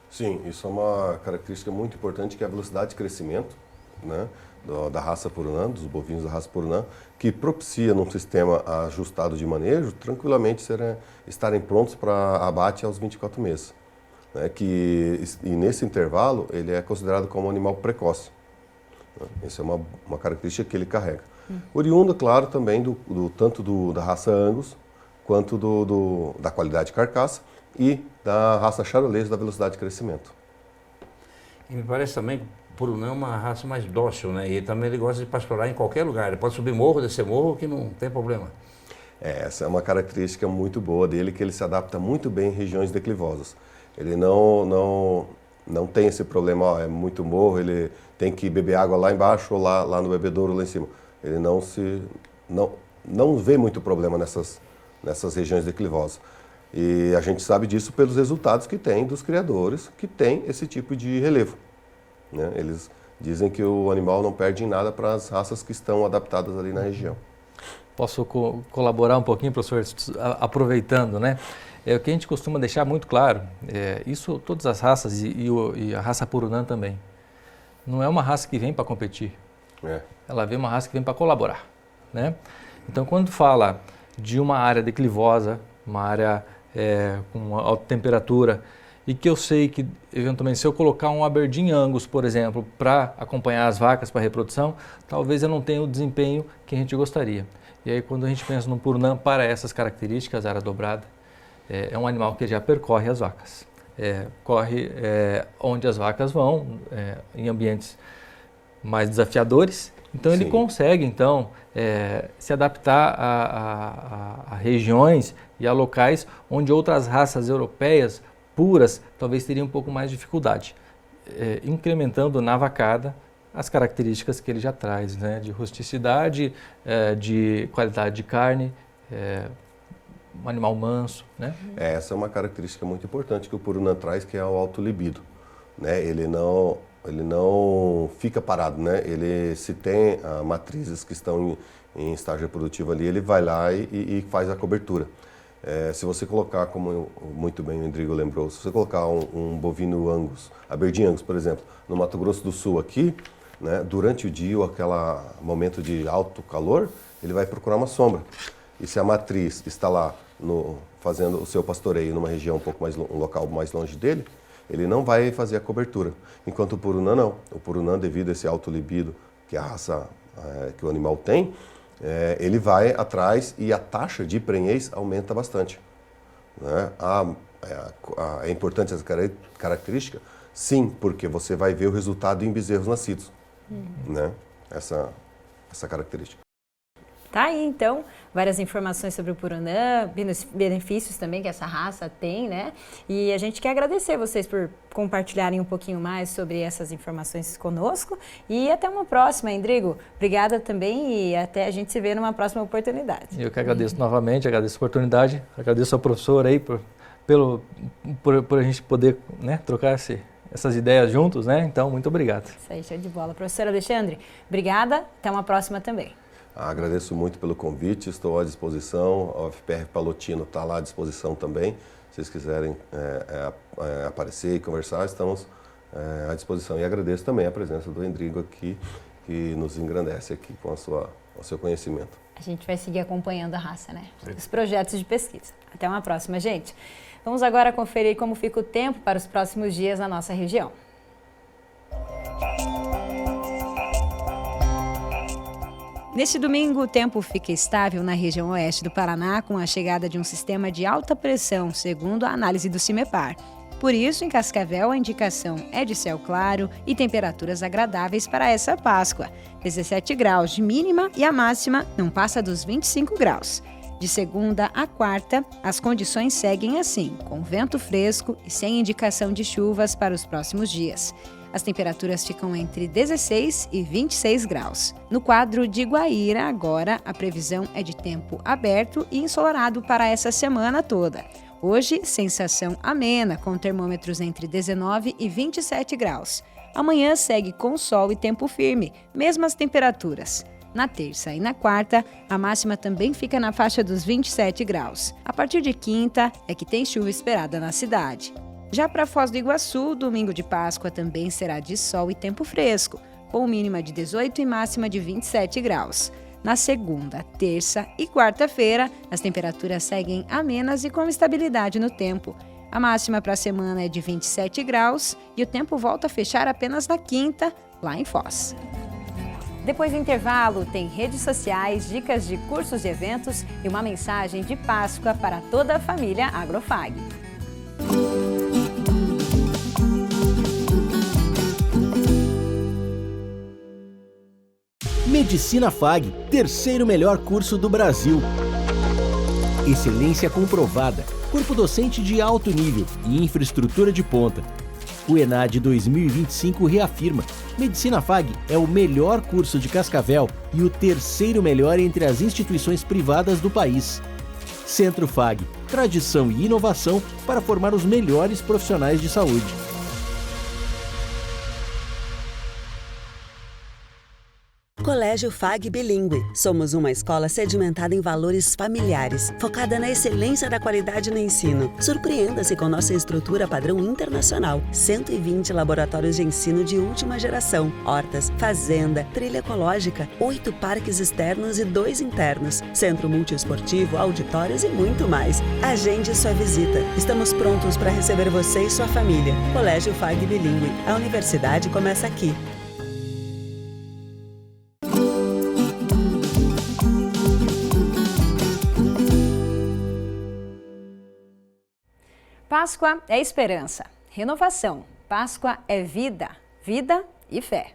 Sim, isso é uma característica muito importante, que é a velocidade de crescimento, né, da raça Purunã, dos bovinos da raça Purunã, que propicia, num sistema ajustado de manejo, tranquilamente estarem prontos para abate aos 24 meses. Né, e nesse intervalo, ele é considerado como um animal precoce. Né, essa é uma característica que ele carrega. Oriundo, claro, também tanto da raça Angus, quanto da qualidade de carcaça e da raça Charolais, da velocidade de crescimento.
E me parece também que o Purunã é uma raça mais dócil, né? E também ele gosta de pastorar em qualquer lugar. Ele pode subir morro, descer morro, que não tem problema.
Essa é uma característica muito boa dele, que ele se adapta muito bem em regiões declivosas. Ele não tem esse problema, é muito morro, ele tem que beber água lá embaixo ou lá no bebedouro lá em cima. Ele não vê muito problema nessas regiões declivosas. E a gente sabe disso pelos resultados que tem dos criadores que tem esse tipo de relevo. Né? Eles dizem que o animal não perde em nada para as raças que estão adaptadas ali na região.
Posso colaborar um pouquinho, professor, aproveitando, né? O que a gente costuma deixar muito claro, isso todas as raças e a raça Purunã também, não é uma raça que vem para competir. Ela vem uma raça que vem para colaborar, né? Então, quando fala de uma área declivosa, uma área com alta temperatura, e que eu sei que, eventualmente, se eu colocar um Aberdeen Angus, por exemplo, para acompanhar as vacas para reprodução, talvez eu não tenha o desempenho que a gente gostaria. E aí, quando a gente pensa no Purunã para essas características, área dobrada, é um animal que já percorre as vacas. Corre onde as vacas vão, em ambientes mais desafiadores. Então, ele consegue, então, se adaptar a regiões e a locais onde outras raças europeias puras talvez teriam um pouco mais de dificuldade, incrementando na vacada as características que ele já traz, né, de rusticidade, de qualidade de carne, um animal manso, né?
Essa é uma característica muito importante que o Purunã traz, que é o alto libido, né? Ele não fica parado, né? Ele, se tem matrizes que estão em estágio reprodutivo ali, ele vai lá e faz a cobertura. Se você colocar, como muito bem o Endrigo lembrou, se você colocar um bovino Angus, Aberdeen Angus, por exemplo, no Mato Grosso do Sul aqui, né, durante o dia ou aquele momento de alto calor, ele vai procurar uma sombra. E se a matriz está lá fazendo o seu pastoreio numa região um local mais longe dele, ele não vai fazer a cobertura. Enquanto o Purunã não. O Purunã, devido a esse alto libido que a raça, que o animal tem, ele vai atrás e a taxa de prenhez aumenta bastante. Né? É importante essa característica? Sim, porque você vai ver o resultado em bezerros nascidos. Né? Essa característica.
Tá aí, então, várias informações sobre o Purunã, benefícios também que essa raça tem, né? E a gente quer agradecer vocês por compartilharem um pouquinho mais sobre essas informações conosco. E até uma próxima, Endrigo. Obrigada também e até a gente se vê numa próxima oportunidade.
Eu que agradeço novamente, agradeço a oportunidade, agradeço ao professor aí por a gente poder, né, trocar essas ideias juntos, né? Então, muito obrigado.
Isso aí, show de bola. Professor Alexandre, obrigada. Até uma próxima também.
Agradeço muito pelo convite, estou à disposição, a UFPR Palotino está lá à disposição também. Se vocês quiserem aparecer e conversar, estamos à disposição. E agradeço também a presença do Endrigo aqui, que nos engrandece aqui com o seu conhecimento.
A gente vai seguir acompanhando a raça, né? Os projetos de pesquisa. Até uma próxima, gente. Vamos agora conferir como fica o tempo para os próximos dias na nossa região. Neste domingo, o tempo fica estável na região oeste do Paraná, com a chegada de um sistema de alta pressão, segundo a análise do CIMEPAR. Por isso, em Cascavel, a indicação é de céu claro e temperaturas agradáveis para essa Páscoa. 17 graus de mínima e a máxima não passa dos 25 graus. De segunda a quarta, as condições seguem assim, com vento fresco e sem indicação de chuvas para os próximos dias. As temperaturas ficam entre 16 e 26 graus. No quadro de Guaíra, agora, a previsão é de tempo aberto e ensolarado para essa semana toda. Hoje, sensação amena, com termômetros entre 19 e 27 graus. Amanhã segue com sol e tempo firme, mesmas temperaturas. Na terça e na quarta, a máxima também fica na faixa dos 27 graus. A partir de quinta é que tem chuva esperada na cidade. Já para Foz do Iguaçu, domingo de Páscoa também será de sol e tempo fresco, com mínima de 18 e máxima de 27 graus. Na segunda, terça e quarta-feira, as temperaturas seguem amenas e com estabilidade no tempo. A máxima para a semana é de 27 graus e o tempo volta a fechar apenas na quinta, lá em Foz. Depois do intervalo, tem redes sociais, dicas de cursos e eventos e uma mensagem de Páscoa para toda a família Agrofag.
Medicina FAG, terceiro melhor curso do Brasil. Excelência comprovada, corpo docente de alto nível e infraestrutura de ponta. O ENAD 2025 reafirma: Medicina FAG é o melhor curso de Cascavel e o terceiro melhor entre as instituições privadas do país. Centro FAG, tradição e inovação para formar os melhores profissionais de saúde.
Colégio FAG Bilíngue. Somos uma escola sedimentada em valores familiares, focada na excelência da qualidade no ensino. Surpreenda-se com nossa estrutura padrão internacional. 120 laboratórios de ensino de última geração, hortas, fazenda, trilha ecológica, 8 parques externos e 2 internos, centro multiesportivo, auditórios e muito mais. Agende sua visita. Estamos prontos para receber você e sua família. Colégio FAG Bilíngue. A universidade começa aqui.
Páscoa é esperança, renovação. Páscoa é vida, vida e fé.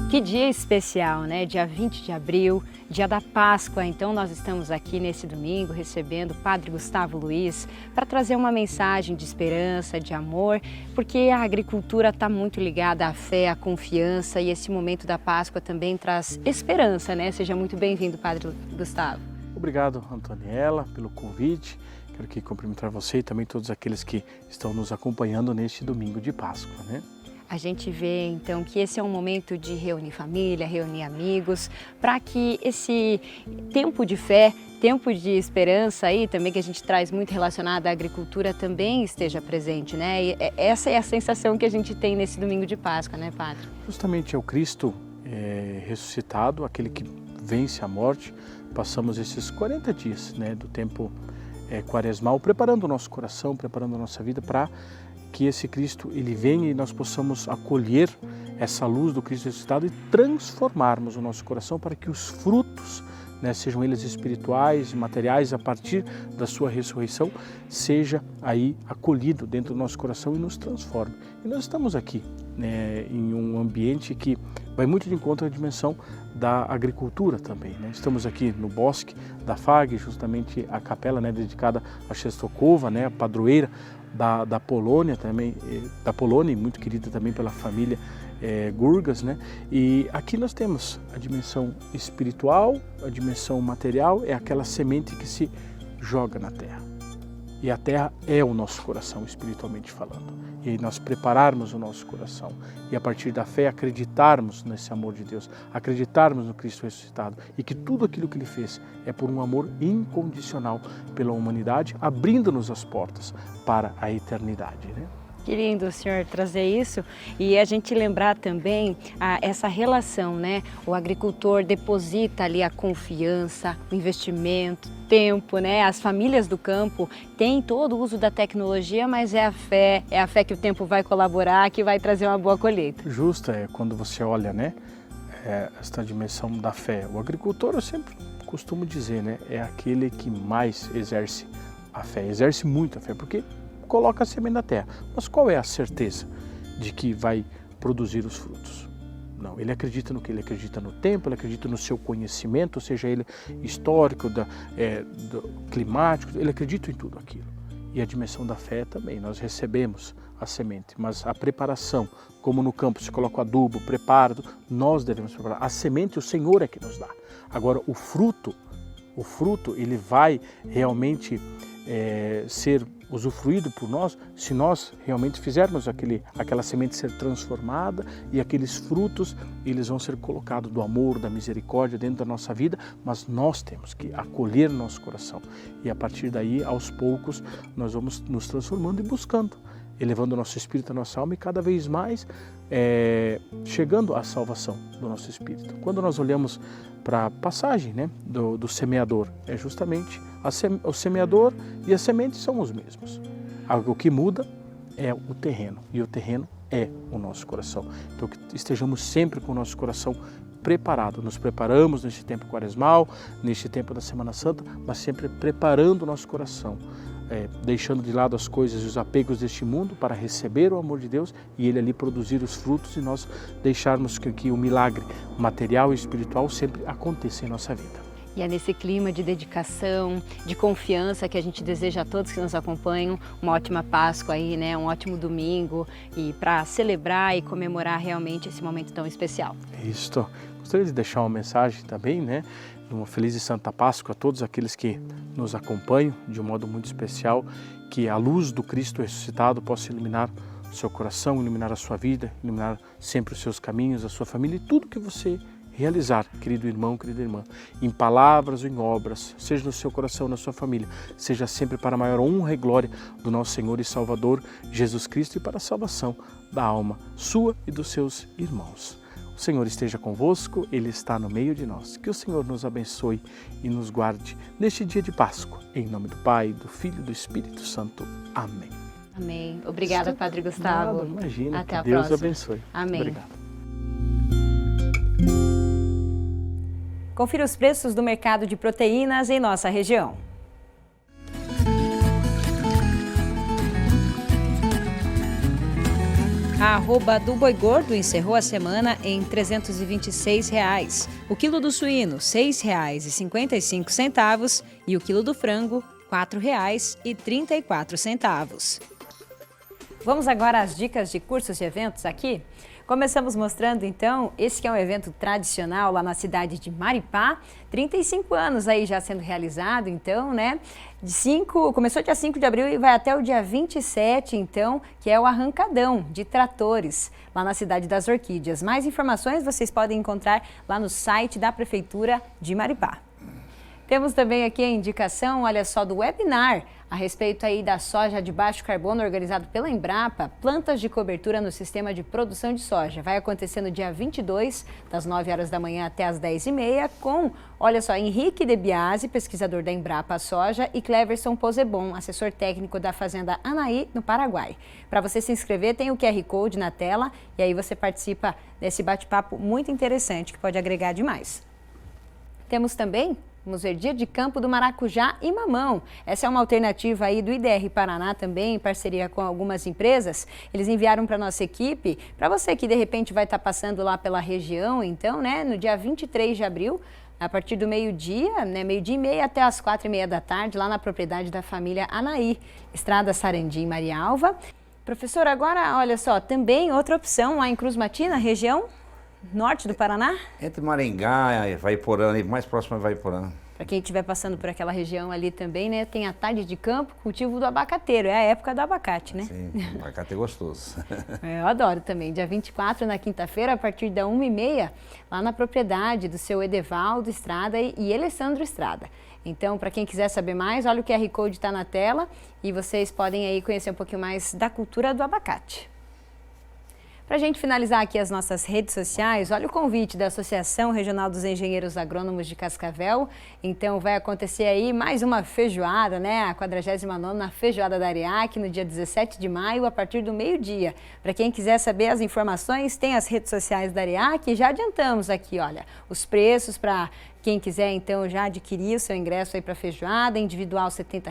Que dia especial, né? Dia 20 de abril, dia da Páscoa. Então nós estamos aqui nesse domingo recebendo o Padre Gustavo Luiz para trazer uma mensagem de esperança, de amor, porque a agricultura está muito ligada à fé, à confiança, e esse momento da Páscoa também traz esperança, né? Seja muito bem-vindo, Padre Gustavo.
Obrigado, Antoniela, pelo convite. Quero aqui cumprimentar você e também todos aqueles que estão nos acompanhando neste domingo de Páscoa, né?
A gente vê, então, que esse é um momento de reunir família, reunir amigos, para que esse tempo de fé, tempo de esperança aí também, que a gente traz muito relacionado à agricultura, também esteja presente, né? E essa é a sensação que a gente tem nesse domingo de Páscoa, né, Padre?
Justamente é o Cristo ressuscitado, aquele que vence a morte. Passamos esses 40 dias, né, do tempo quaresmal, preparando o nosso coração, preparando a nossa vida para que esse Cristo ele venha e nós possamos acolher essa luz do Cristo ressuscitado e transformarmos o nosso coração para que os frutos, né, sejam eles espirituais e materiais, a partir da sua ressurreição, seja aí acolhido dentro do nosso coração e nos transforme. E nós estamos aqui, né, em um ambiente que vai muito de encontro à dimensão da agricultura também, né? Estamos aqui no bosque da FAG, justamente a capela, né, dedicada a Częstochowa, né, a padroeira da Polônia também, da Polônia, muito querida também pela família Gurgas, né? E aqui nós temos a dimensão espiritual, a dimensão material, é aquela semente que se joga na terra. E a terra é o nosso coração, espiritualmente falando. E aí nós prepararmos o nosso coração e a partir da fé acreditarmos nesse amor de Deus, acreditarmos no Cristo ressuscitado e que tudo aquilo que Ele fez é por um amor incondicional pela humanidade, abrindo-nos as portas para a eternidade, né?
Que lindo o senhor trazer isso e a gente lembrar também essa relação, né? O agricultor deposita ali a confiança, o investimento, tempo, né? As famílias do campo têm todo o uso da tecnologia, mas é a fé que o tempo vai colaborar, que vai trazer uma boa colheita.
Justo é quando você olha, né? Esta dimensão da fé. O agricultor, eu sempre costumo dizer, né? É aquele que mais exerce a fé, exerce muito a fé, porque coloca a semente na terra. Mas qual é a certeza de que vai produzir os frutos? Não, ele acredita no que? Ele acredita no tempo, ele acredita no seu conhecimento, seja ele histórico, climático, ele acredita em tudo aquilo. E a dimensão da fé também, nós recebemos a semente, mas a preparação, como no campo se coloca o adubo, prepara, nós devemos preparar. A semente o Senhor é que nos dá. Agora o fruto o fruto ele vai realmente ser usufruído por nós se nós realmente fizermos aquela semente ser transformada e aqueles frutos eles vão ser colocados do amor, da misericórdia dentro da nossa vida, mas nós temos que acolher nosso coração e a partir daí, aos poucos, nós vamos nos transformando e buscando, elevando o nosso espírito, a nossa alma e cada vez mais chegando à salvação do nosso espírito. Quando nós olhamos para a passagem, né, do semeador, é justamente o semeador e a semente são os mesmos. O que muda é o terreno e o terreno é o nosso coração. Então que estejamos sempre com o nosso coração preparado. Nos preparamos neste tempo quaresmal, neste tempo da Semana Santa, mas sempre preparando o nosso coração. Deixando de lado as coisas e os apegos deste mundo para receber o amor de Deus e Ele ali produzir os frutos e nós deixarmos que o milagre material e espiritual sempre aconteça em nossa vida.
E é nesse clima de dedicação, de confiança que a gente deseja a todos que nos acompanham uma ótima Páscoa aí, né? Um ótimo domingo e para celebrar e comemorar realmente esse momento tão especial.
Isso. Gostaria de deixar uma mensagem também, né? Uma feliz e santa Páscoa a todos aqueles que nos acompanham de um modo muito especial, que a luz do Cristo ressuscitado possa iluminar o seu coração, iluminar a sua vida, iluminar sempre os seus caminhos, a sua família e tudo que você realizar, querido irmão, querida irmã, em palavras ou em obras, seja no seu coração, na sua família, seja sempre para a maior honra e glória do nosso Senhor e Salvador Jesus Cristo e para a salvação da alma sua e dos seus irmãos. O Senhor esteja convosco, Ele está no meio de nós. Que o Senhor nos abençoe e nos guarde neste dia de Páscoa. Em nome do Pai, do Filho e do Espírito Santo. Amém.
Amém. Obrigada, Padre Gustavo.
Nada, imagina.
Até a
Deus
próxima.
abençoe.
Amém.
Obrigado.
Confira os preços do mercado de proteínas em nossa região. A arroba do boi gordo encerrou a semana em R$ 326. O quilo do suíno, R$ 6,55 e o quilo do frango, R$ 4,34. Vamos agora às dicas de cursos e eventos aqui? Começamos mostrando, então, esse que é um evento tradicional lá na cidade de Maripá, 35 anos aí já sendo realizado, então, né? Começou dia 5 de abril e vai até o dia 27, então, que é o arrancadão de tratores lá na cidade das Orquídeas. Mais informações vocês podem encontrar lá no site da Prefeitura de Maripá. Temos também aqui a indicação, olha só, do webinar a respeito aí da soja de baixo carbono organizado pela Embrapa, plantas de cobertura no sistema de produção de soja. Vai acontecer no dia 22, das 9 horas da manhã até as 10h30, com, olha só, Henrique De Biasi, pesquisador da Embrapa Soja, e Cleverson Posebon, assessor técnico da Fazenda Anaí, no Paraguai. Para você se inscrever, tem o QR Code na tela e aí você participa desse bate-papo muito interessante que pode agregar demais. Temos também vamos ver dia de campo do maracujá e mamão. Essa é uma alternativa aí do IDR Paraná também, em parceria com algumas empresas. Eles enviaram para nossa equipe, para você que de repente vai estar passando lá pela região, então, né, no dia 23 de abril, a partir do meio-dia, né, meio-dia e meia até as 4h30 da tarde, lá na propriedade da família Anaí, Estrada Sarandi, em Marialva. Professor, agora, olha só, também outra opção lá em Cruz Matina, região norte do Paraná?
Entre Maringá e Vaiporã, mais próximo a Vaiporã.
Para quem estiver passando por aquela região ali também, né, tem a tarde de campo, cultivo do abacateiro, é a época do abacate, né?
Sim, o abacate é gostoso.
Eu adoro também, dia 24, na quinta-feira, a partir da 1h30, lá na propriedade do seu Edevaldo Estrada e Alessandro Estrada. Então, para quem quiser saber mais, olha o QR Code está na tela e vocês podem aí conhecer um pouquinho mais da cultura do abacate. Para a gente finalizar aqui as nossas redes sociais, olha o convite da Associação Regional dos Engenheiros Agrônomos de Cascavel. Então vai acontecer aí mais uma feijoada, né? A 49ª Feijoada da Areac, no dia 17 de maio, a partir do meio-dia. Para quem quiser saber as informações, tem as redes sociais da Areac e já adiantamos aqui, olha, os preços para quem quiser, então, já adquirir o seu ingresso aí para a feijoada, individual R$ 70,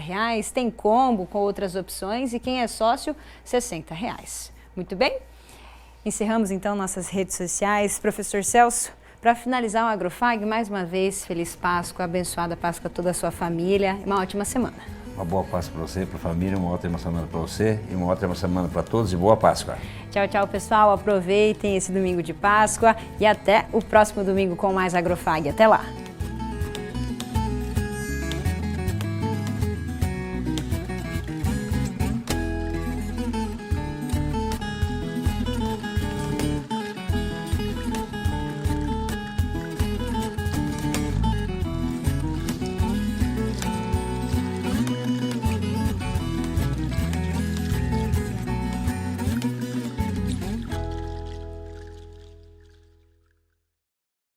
tem combo com outras opções e quem é sócio, R$ 60. Muito bem? Encerramos então nossas redes sociais. Professor Celso, para finalizar o Agrofag, mais uma vez, feliz Páscoa, abençoada Páscoa a toda a sua família e uma ótima semana.
Uma boa Páscoa para você, para a família, uma ótima semana para você e uma ótima semana para todos e boa Páscoa.
Tchau, tchau, pessoal. Aproveitem esse domingo de Páscoa e até o próximo domingo com mais Agrofag. Até lá!